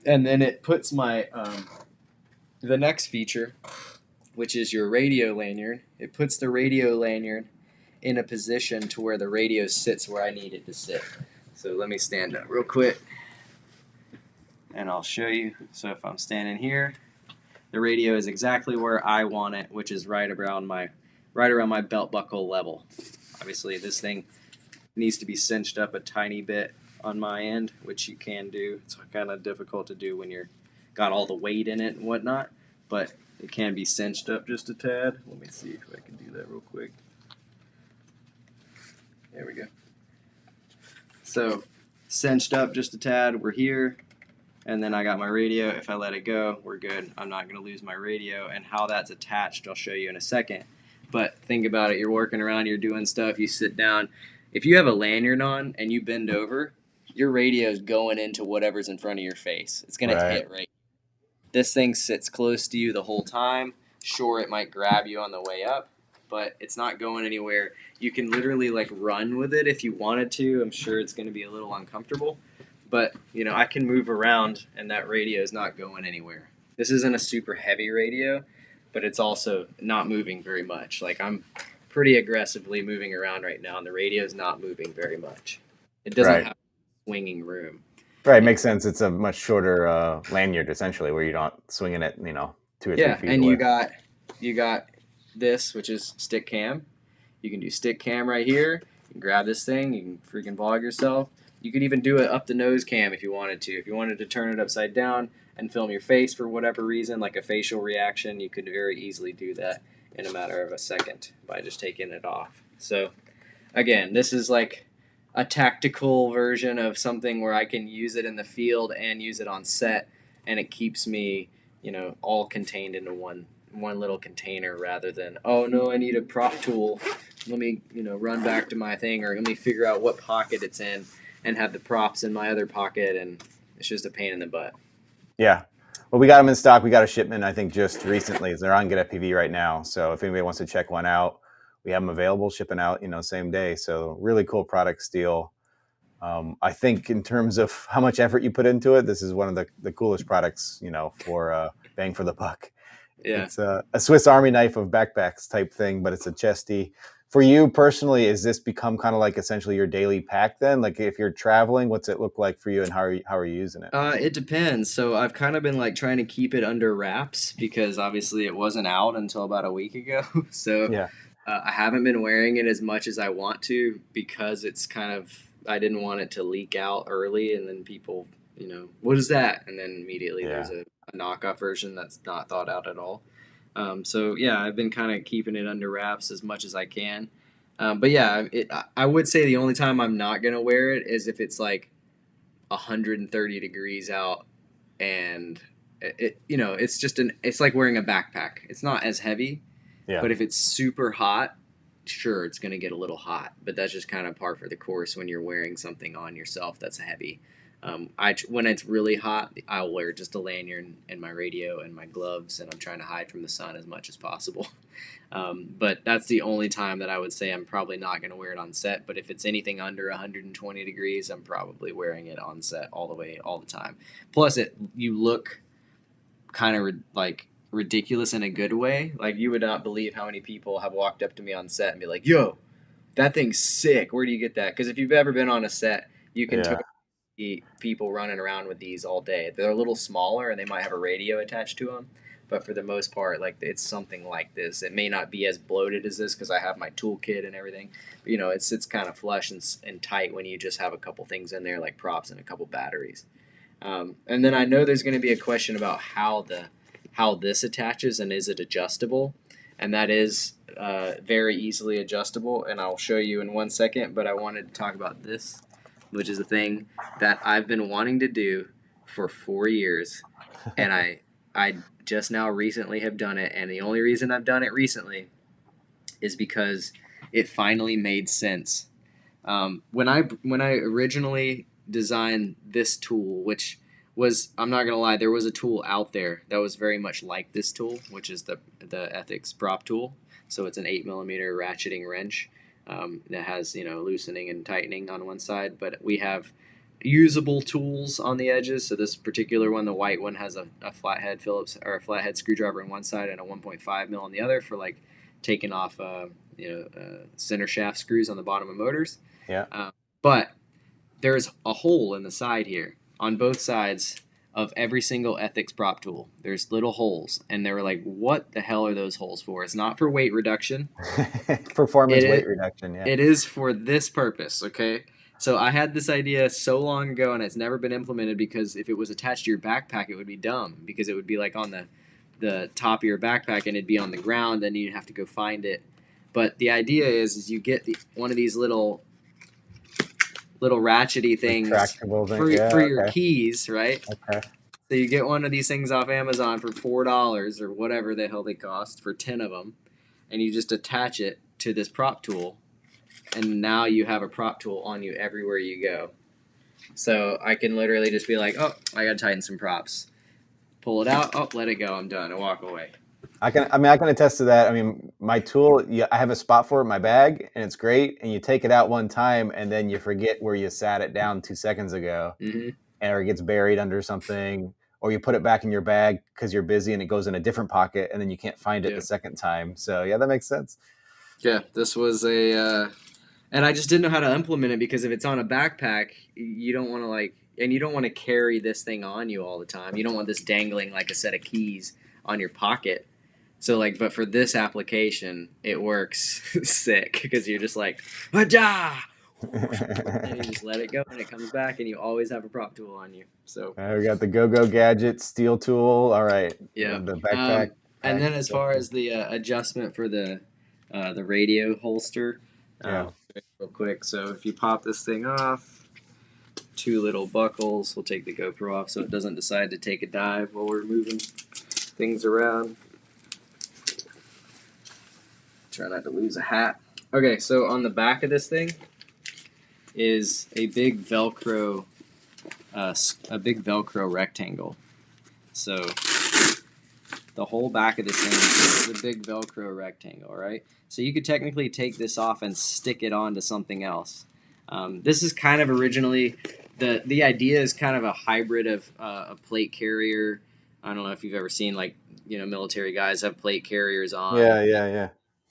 And then it puts my the next feature, which is your radio lanyard. It puts the radio lanyard in a position to where the radio sits where I need it to sit. So let me stand up real quick, and I'll show you. So if I'm standing here, the radio is exactly where I want it, which is right around my belt buckle level. Obviously, this thing needs to be cinched up a tiny bit on my end, which you can do. It's kind of difficult to do when you're got all the weight in it and whatnot, but it can be cinched up just a tad. Let me see if I can do that real quick. There we go. So cinched up just a tad, we're here, and then I got my radio. If I let it go, we're good. I'm not going to lose my radio, and how that's attached I'll show you in a second. But think about it, you're working around, you're doing stuff, you sit down. If you have a lanyard on and you bend over, your radio is going into whatever's in front of your face. It's going to hit right. This thing sits close to you the whole time. Sure, it might grab you on the way up, but it's not going anywhere. You can literally like run with it if you wanted to. I'm sure it's going to be a little uncomfortable, but you know, I can move around and that radio is not going anywhere. This isn't a super heavy radio, but it's also not moving very much. Like I'm pretty aggressively moving around right now, and the radio is not moving very much. It doesn't have swinging room.
Right, makes sense. It's a much shorter lanyard, essentially, where you're not swinging it, 2 or 3 feet away.
And you got this, which is stick cam. You can do stick cam right here. You can grab this thing. You can freaking vlog yourself. You could even do it up the nose cam if you wanted to. If you wanted to turn it upside down and film your face for whatever reason, like a facial reaction, you could very easily do that in a matter of a second by just taking it off. So, again, this is like a tactical version of something where I can use it in the field and use it on set, and it keeps me, all contained into one little container rather than, oh no, I need a prop tool. Let me, run back to my thing, or let me figure out what pocket it's in and have the props in my other pocket, and it's just a pain in the butt.
Yeah. Well, we got them in stock. We got a shipment, I think, just recently. They're on GetFPV right now. So if anybody wants to check one out, we have them available, shipping out, same day. So really cool product, Steele. I think in terms of how much effort you put into it, this is one of the coolest products, for bang for the buck.
Yeah.
It's a Swiss Army knife of backpacks type thing, but it's a Chesty. For you personally, is this become kind of like essentially your daily pack then? Like if you're traveling, what's it look like for you, and how are you using it?
It depends. So I've kind of been like trying to keep it under wraps because obviously it wasn't out until about a week ago. So
yeah.
I haven't been wearing it as much as I want to because it's kind of, I didn't want it to leak out early and then people, what is that? And then immediately there's a knockoff version that's not thought out at all. So yeah, I've been kind of keeping it under wraps as much as I can. But yeah, I would say the only time I'm not going to wear it is if it's like 130 degrees out and it's like wearing a backpack. It's not as heavy, but if it's super hot, sure, it's going to get a little hot, but that's just kind of par for the course when you're wearing something on yourself that's heavy. When it's really hot, I'll wear just a lanyard and my radio and my gloves, and I'm trying to hide from the sun as much as possible. But that's the only time that I would say I'm probably not going to wear it on set. But if it's anything under 120 degrees, I'm probably wearing it on set all the time. Plus, you look kind of like ridiculous in a good way. Like you would not believe how many people have walked up to me on set and be like, "Yo, that thing's sick. Where do you get that?" Because if you've ever been on a set, you can see people running around with these all day. They're a little smaller and they might have a radio attached to them, but for the most part, like it's something like this. It may not be as bloated as this because I have my toolkit and everything. But, it's kind of flush and tight when you just have a couple things in there like props and a couple batteries. And then I know there's going to be a question about how this attaches and is it adjustable, and that is very easily adjustable, and I'll show you in 1 second. But I wanted to talk about this, which is a thing that I've been wanting to do for 4 years, and I I just now recently have done it, and the only reason I've done it recently is because it finally made sense. When I originally designed this tool, which was, I'm not gonna lie, there was a tool out there that was very much like this tool, which is the Ethix prop tool. So it's an 8mm ratcheting wrench that has, you know, loosening and tightening on one side, but we have usable tools on the edges. So this particular one, the white one, has a flathead Phillips or a flathead screwdriver on one side and a 1.5 mil on the other for like taking off center shaft screws on the bottom of motors.
Yeah.
But there's a hole in the side here on both sides of every single Ethix prop tool. There's little holes, and they were like, what the hell are those holes for? It's not for weight reduction.
Performance weight reduction, yeah.
It is for this purpose, okay? So I had this idea so long ago, and it's never been implemented because if it was attached to your backpack, it would be dumb because it would be like on the top of your backpack and it'd be on the ground, and you'd have to go find it. But the idea is you get one of these little ratchety things for your keys, right?
Okay.
So you get one of these things off Amazon for $4 or whatever the hell they cost for 10 of them, and you just attach it to this prop tool, and now you have a prop tool on you everywhere you go. So I can literally just be like, oh, I gotta tighten some props. Pull it out, oh, let it go, I'm done, and walk away.
I can attest to that. I mean, my tool, I have a spot for it in my bag, and it's great. And you take it out one time, and then you forget where you sat it down 2 seconds ago, or it gets buried under something, or you put it back in your bag because you're busy, and it goes in a different pocket, and then you can't find it the second time. So yeah, that makes sense.
Yeah, this was and I just didn't know how to implement it because if it's on a backpack, you don't want to and you don't want to carry this thing on you all the time. You don't want this dangling like a set of keys on your pocket. So but for this application, it works sick because you're just like, "Aja!" and you just let it go, and it comes back, and you always have a prop tool on you. So
we got the Go Gadget steel tool. All right.
Yeah.
The backpack.
And then as far as the adjustment for the radio holster, real quick. So if you pop this thing off, 2 little buckles. We'll take the GoPro off so it doesn't decide to take a dive while we're moving things around. Try not to lose a hat. Okay, so on the back of this thing is a big Velcro rectangle. So the whole back of this thing is a big Velcro rectangle, right? So you could technically take this off and stick it onto something else. This is kind of originally, the idea is kind of a hybrid of a plate carrier. I don't know if you've ever seen military guys have plate carriers on.
Yeah.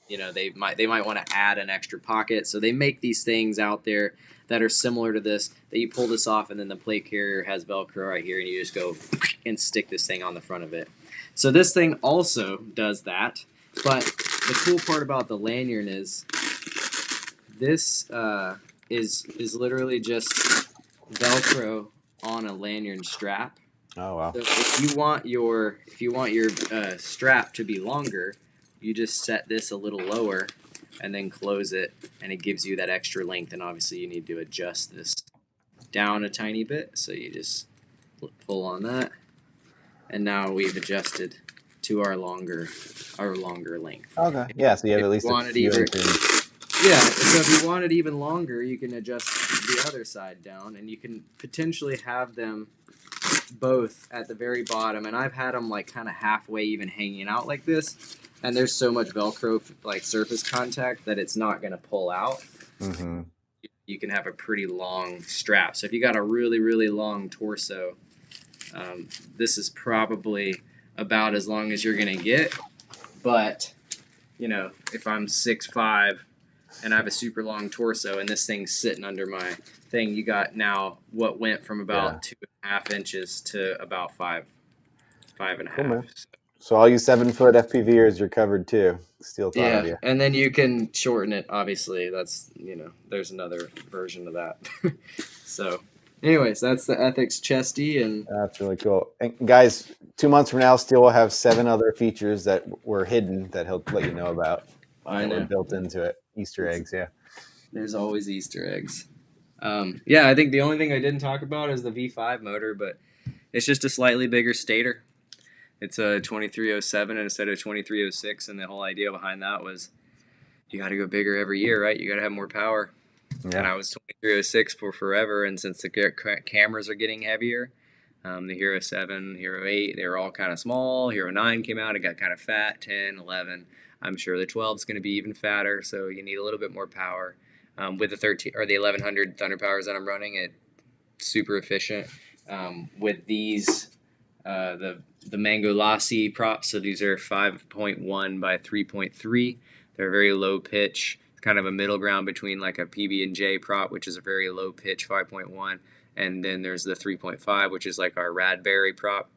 They might want to add an extra pocket. So they make these things out there that are similar to this, that you pull this off and then the plate carrier has Velcro right here and you just go and stick this thing on the front of it. So this thing also does that, but the cool part about the lanyard is this is literally just Velcro on a lanyard strap.
Oh wow!
So if you want your strap to be longer, you just set this a little lower and then close it, and it gives you that extra length. And obviously, you need to adjust this down a tiny bit. So you just pull on that. And now we've adjusted to our longer length.
Okay. Yeah. So you have at least a few inches.
Yeah. So if you want it even longer, you can adjust the other side down, and you can potentially have them both at the very bottom. And I've had them kind of halfway, even hanging out like this. And there's so much Velcro surface contact that it's not going to pull out.
Mm-hmm.
You can have a pretty long strap. So if you got a really, really long torso, this is probably about as long as you're going to get. But, if I'm 6'5", and I have a super long torso and this thing's sitting under my thing, you got now what went from about 2.5 inches to about 5.5.
Cool, so all you 7-foot FPVers, you're covered too. Steel thought of you.
And then you can shorten it, obviously. That's, there's another version of that. So anyways, that's the Ethix Chesty, and
that's really cool. And guys, 2 months from now, Steele will have 7 other features that were hidden that he'll let you know about.
I know.
Built into it. Easter eggs, yeah.
There's always Easter eggs. I think the only thing I didn't talk about is the V5 motor, but it's just a slightly bigger stator. It's a 2307 instead of 2306, and the whole idea behind that was you got to go bigger every year, right? You got to have more power.
Yeah.
And I was 2306 for forever, and since the cameras are getting heavier, the Hero 7, Hero 8, they were all kind of small. Hero 9 came out, it got kind of fat. 10, 11. I'm sure the 12 is going to be even fatter, so you need a little bit more power. With the 13 or the 1100 Thunder Powers that I'm running, it's super efficient. With these, the Mango Lassi props, so these are 5.1 by 3.3. They're very low pitch, kind of a middle ground between like a PB&J prop, which is a very low pitch 5.1, and then there's the 3.5, which is like our Radberry prop.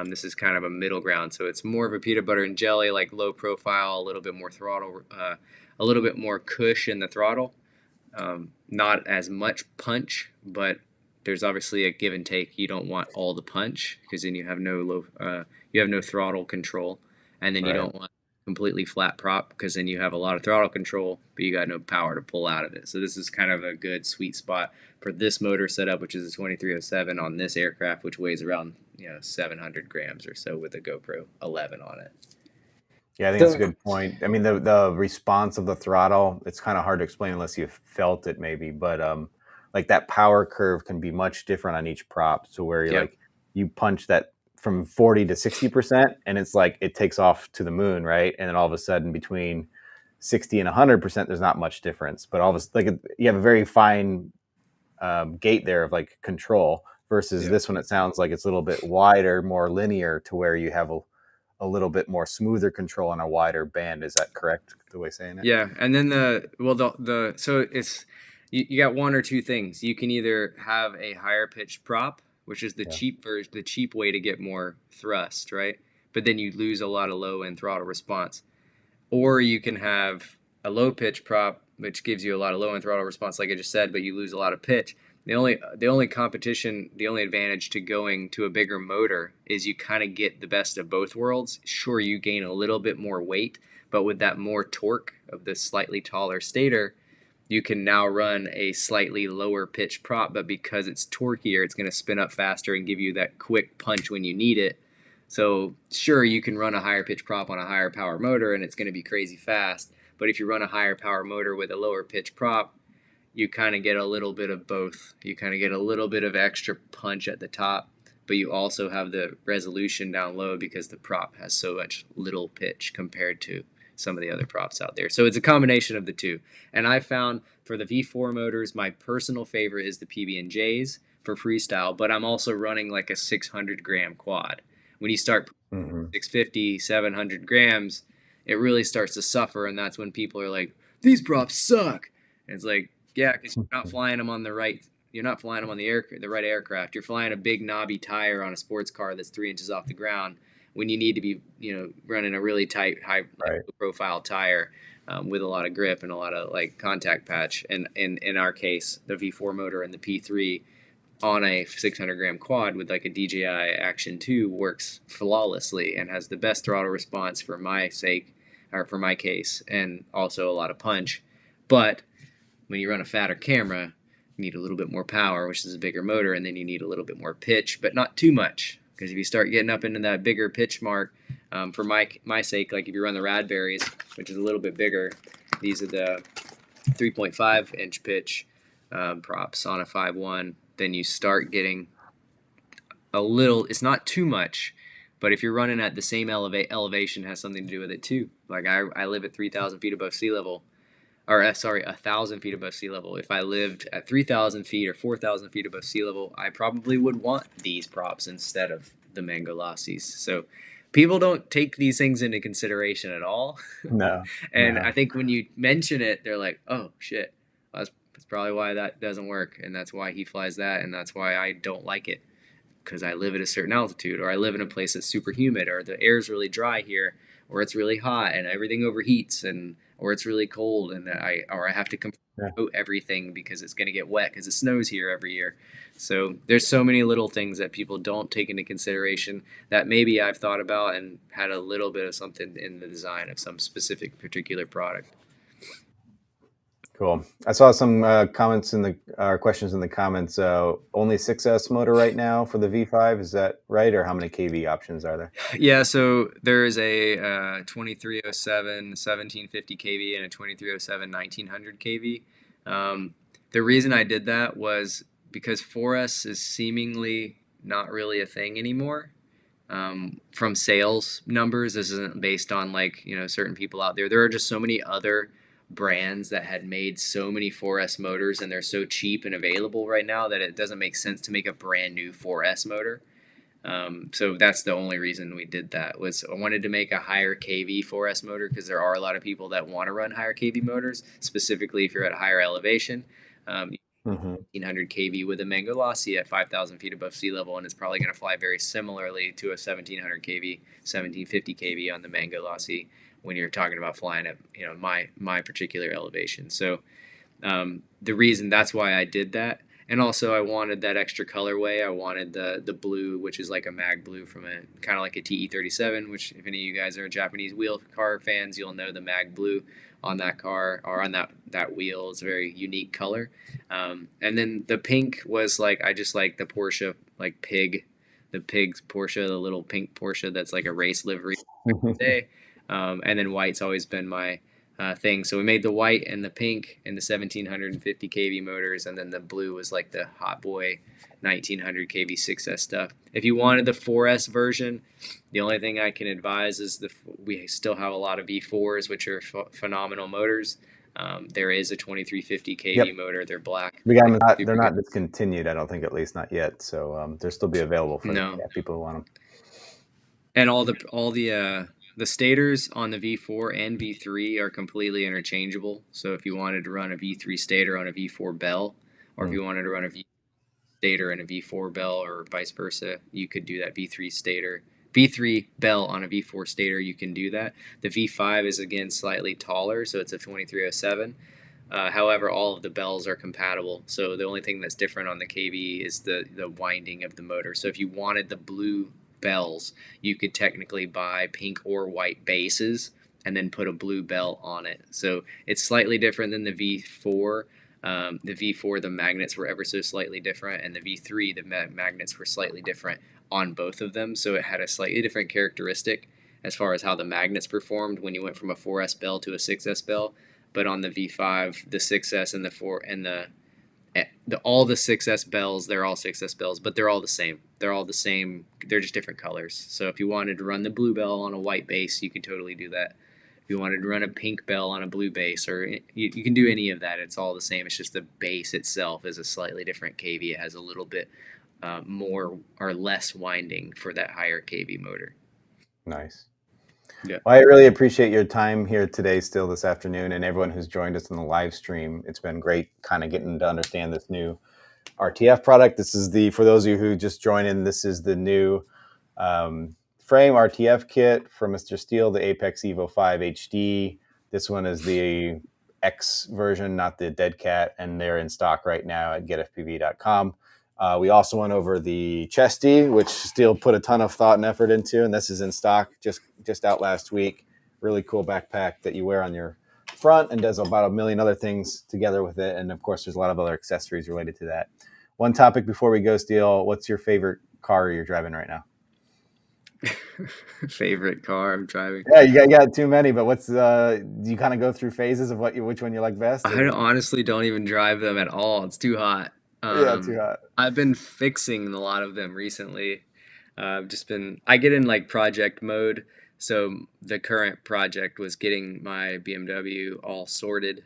This is kind of a middle ground, so it's more of a peanut butter and jelly, like low profile, a little bit more throttle, a little bit more cush in the throttle. Not as much punch, but there's obviously a give and take. You don't want all the punch because then you have no throttle control, and then you don't want completely flat prop because then you have a lot of throttle control, but you got no power to pull out of it. So this is kind of a good sweet spot for this motor setup, which is a 2307 on this aircraft, which weighs around 700 grams or so with a GoPro 11 on it.
Yeah, I think that's a good point. I mean, the response of the throttle, it's kind of hard to explain unless you've felt it maybe, but like that power curve can be much different on each prop. So where you're like, you punch that from 40 to 60% and it's like it takes off to the moon, right? And then all of a sudden between 60 and 100%, there's not much difference. But all of a sudden, like, you have a very fine gate there of like control versus this one. It sounds like it's a little bit wider, more linear to where you have a little bit more smoother control on a wider band. Is that correct, the way saying it?
Yeah, and then so it's you got one or two things. You can either have a higher pitched prop, which is the cheap version, the cheap way to get more thrust, right? But then you lose a lot of low end throttle response. Or you can have a low pitch prop, which gives you a lot of low end throttle response, like I just said, but you lose a lot of pitch. The only advantage to going to a bigger motor is you kind of get the best of both worlds. Sure, you gain a little bit more weight, but with that more torque of the slightly taller stator, you can now run a slightly lower pitch prop, but because it's torqueier, it's going to spin up faster and give you that quick punch when you need it. So sure, you can run a higher pitch prop on a higher power motor and it's going to be crazy fast, but if you run a higher power motor with a lower pitch prop, you kind of get a little bit of both. You kind of get a little bit of extra punch at the top, but you also have the resolution down low because the prop has so much little pitch compared to some of the other props out there. So it's a combination of the two. And I found for the V4 motors, my personal favorite is the PB&Js for freestyle, but I'm also running like a 600 gram quad. When you start 650, 700 grams, it really starts to suffer, and that's when people are like, these props suck. And it's like, yeah, because you're not flying them on the right. You're not flying them on the right aircraft. You're flying a big knobby tire on a sports car that's 3 inches off the ground when you need to be, running a really tight, high profile tire with a lot of grip and a lot of like contact patch. And in our case, the V4 motor and the P3 on a 600 gram quad with like a DJI Action 2 works flawlessly and has the best throttle response for my sake, or for my case, and also a lot of punch. But when you run a fatter camera, you need a little bit more power, which is a bigger motor, and then you need a little bit more pitch, but not too much. Because if you start getting up into that bigger pitch mark, for my sake, like if you run the Radberries, which is a little bit bigger, these are the 3.5 inch pitch props on a 5.1, then you start getting a little, it's not too much, but if you're running at the same elevation, has something to do with it too. Like I live at 3,000 feet above sea level, or sorry, 1,000 feet above sea level. If I lived at 3,000 feet or 4,000 feet above sea level, I probably would want these props instead of the Mango Lassis. So people don't take these things into consideration at all.
No.
And I think when you mention it, they're like, oh shit, that's probably why that doesn't work, and that's why he flies that, and that's why I don't like it, because I live at a certain altitude, or I live in a place that's super humid, or the air's really dry here, or it's really hot and everything overheats, or it's really cold and I have to coat everything because it's going to get wet because it snows here every year. So there's so many little things that people don't take into consideration that maybe I've thought about and had a little bit of something in the design of some specific particular product.
Cool. I saw some comments in the questions in the comments. Only 6S motor right now for the V5. Is that right? Or how many kV options are there?
Yeah, so there's a 2307 1750 kV and a 2307 1900 kV. The reason I did that was because 4S is seemingly not really a thing anymore. From sales numbers, this isn't based on like, you know, certain people out there. There are just so many other brands that had made so many 4S motors, and they're so cheap and available right now that it doesn't make sense to make a brand new 4S motor. So that's the only reason we did that. Was I wanted to make a higher kV 4S motor because there are a lot of people that want to run higher kV motors, specifically if you're at a higher elevation. 1800 kV with a Mango Lassie at 5,000 feet above sea level, and it's probably going to fly very similarly to a 1700 kV, 1750 kV on the Mango Lassie when you're talking about flying at, you know, my particular elevation. So the reason that's why I did that. And also I wanted that extra colorway. I wanted the blue, which is like a mag blue from a kind of like a TE37, which if any of you guys are Japanese wheel car fans, you'll know the mag blue on that car or on that wheel. It's a very unique color. And then the pink was like, I just like the Porsche, like the pig's Porsche, the little pink Porsche that's like a race livery today. And then white's always been my thing. So we made the white and the pink and the 1750 kV motors, and then the blue was like the Hot Boy 1900 kV 6S stuff. If you wanted the 4S version, the only thing I can advise is we still have a lot of V4s, which are phenomenal motors. There is a 2350 kV motor. They're black.
We got them. They're not discontinued, I don't think, at least not yet. So they'll still be available for people who want them.
And all the stators on the V4 and V3 are completely interchangeable. So if you wanted to run a V3 stator on a V4 bell, or if you wanted to run a V stator and a V4 bell, or vice versa, you could do that. V3 bell on a V4 stator, you can do that. The V5 is again slightly taller, so it's a 2307. However, all of the bells are compatible. So the only thing that's different on the kV is the winding of the motor. So if you wanted the blue bells, you could technically buy pink or white bases and then put a blue bell on it. So it's slightly different than the V4. The V4, the magnets were ever so slightly different, and the V3, the magnets were slightly different on both of them. So it had a slightly different characteristic as far as how the magnets performed when you went from a 4S bell to a 6S bell. But on the V5, the 6S and the 4 and all the 6S bells, they're all 6S bells, but they're all the same. They're all the same. They're just different colors. So if you wanted to run the blue bell on a white base, you could totally do that. If you wanted to run a pink bell on a blue base, or you can do any of that. It's all the same. It's just the base itself is a slightly different kV. It has a little bit more or less winding for that higher kV motor.
Nice.
Yeah.
Well, I really appreciate your time here today, still this afternoon, and everyone who's joined us in the live stream. It's been great kind of getting to understand this new RTF product. This is for those of you who just joined in, this is the new frame RTF kit from Mr. Steele, the Apex EVO 5 HD. This one is the X version, not the Dead Cat, and they're in stock right now at getfpv.com. We also went over the Chesty, which Steele put a ton of thought and effort into, and this is in stock, just out last week. Really cool backpack that you wear on your front and does about a million other things together with it. And of course, there's a lot of other accessories related to that. One topic before we go, Steele, what's your favorite car you're driving right now?
Favorite car I'm driving?
Yeah, you got too many, but what's do you kind of go through phases of which one you like best?
I honestly don't even drive them at all. It's too hot.
Yeah, too hot.
I've been fixing a lot of them recently. I get in like project mode. So the current project was getting my BMW all sorted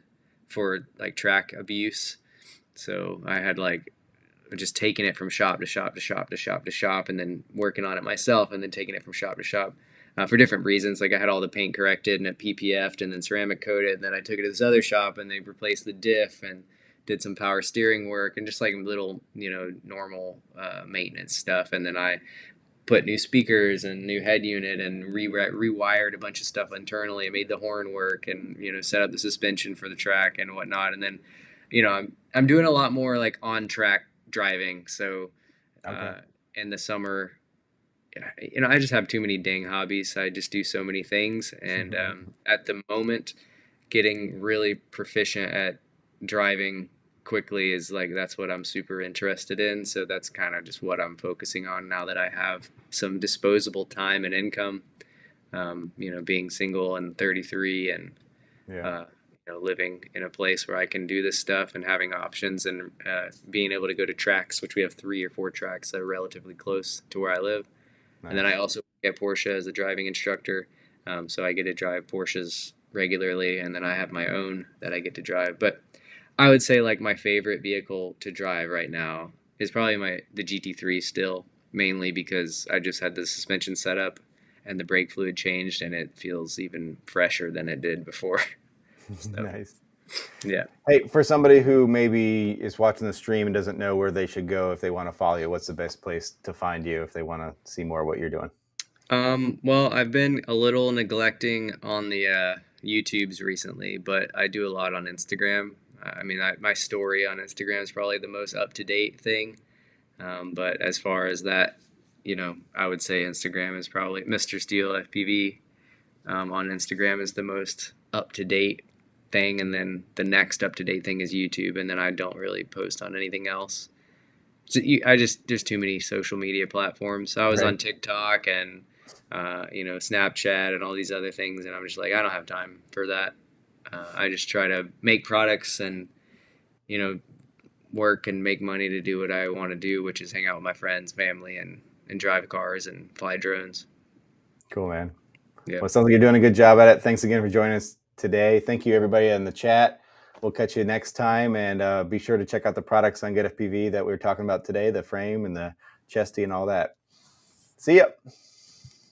for like track abuse. So I had like just taking it from shop to shop to shop to shop to shop, and then working on it myself, and then taking it from shop to shop for different reasons. Like I had all the paint corrected and it PPF'd and then ceramic coated, and then I took it to this other shop and they replaced the diff and did some power steering work and just like little, normal maintenance stuff. And then I put new speakers and new head unit and rewired a bunch of stuff internally. I made the horn work and, set up the suspension for the track and whatnot. And then, I'm doing a lot more like on track driving. So in the summer, I just have too many dang hobbies. I just do so many things. And at the moment, getting really proficient at driving quickly is like, that's what I'm super interested in. So that's kind of just what I'm focusing on now that I have some disposable time and income. Being single and 33 and
Yeah.
living in a place where I can do this stuff and having options and being able to go to tracks, which we have 3 or 4 tracks that are relatively close to where I live.
Nice.
And then I also get Porsche as a driving instructor, so I get to drive Porsches regularly, and then I have my own that I get to drive. But I would say like my favorite vehicle to drive right now is probably the GT3 still, mainly because I just had the suspension set up and the brake fluid changed, and it feels even fresher than it did before. So,
nice.
Yeah.
Hey, for somebody who maybe is watching the stream and doesn't know where they should go if they want to follow you, what's the best place to find you if they want to see more of what you're doing?
Well, I've been a little neglecting on the YouTubes recently, but I do a lot on Instagram. I mean, my story on Instagram is probably the most up-to-date thing. But as far as that, I would say Instagram is probably Mr Steele FPV on Instagram is the most up-to-date thing, and then the next up-to-date thing is YouTube, and then I don't really post on anything else. So there's too many social media platforms. I was on TikTok and Snapchat and all these other things, and I'm just like, I don't have time for that. I just try to make products and work and make money to do what I want to do, which is hang out with my friends, family, and drive cars and fly drones.
Cool, man.
Yeah.
Well, it sounds like you're doing a good job at it. Thanks again for joining us today. Thank you, everybody in the chat. We'll catch you next time, and be sure to check out the products on GetFPV that we were talking about today, the frame and the Chesty and all that. See ya.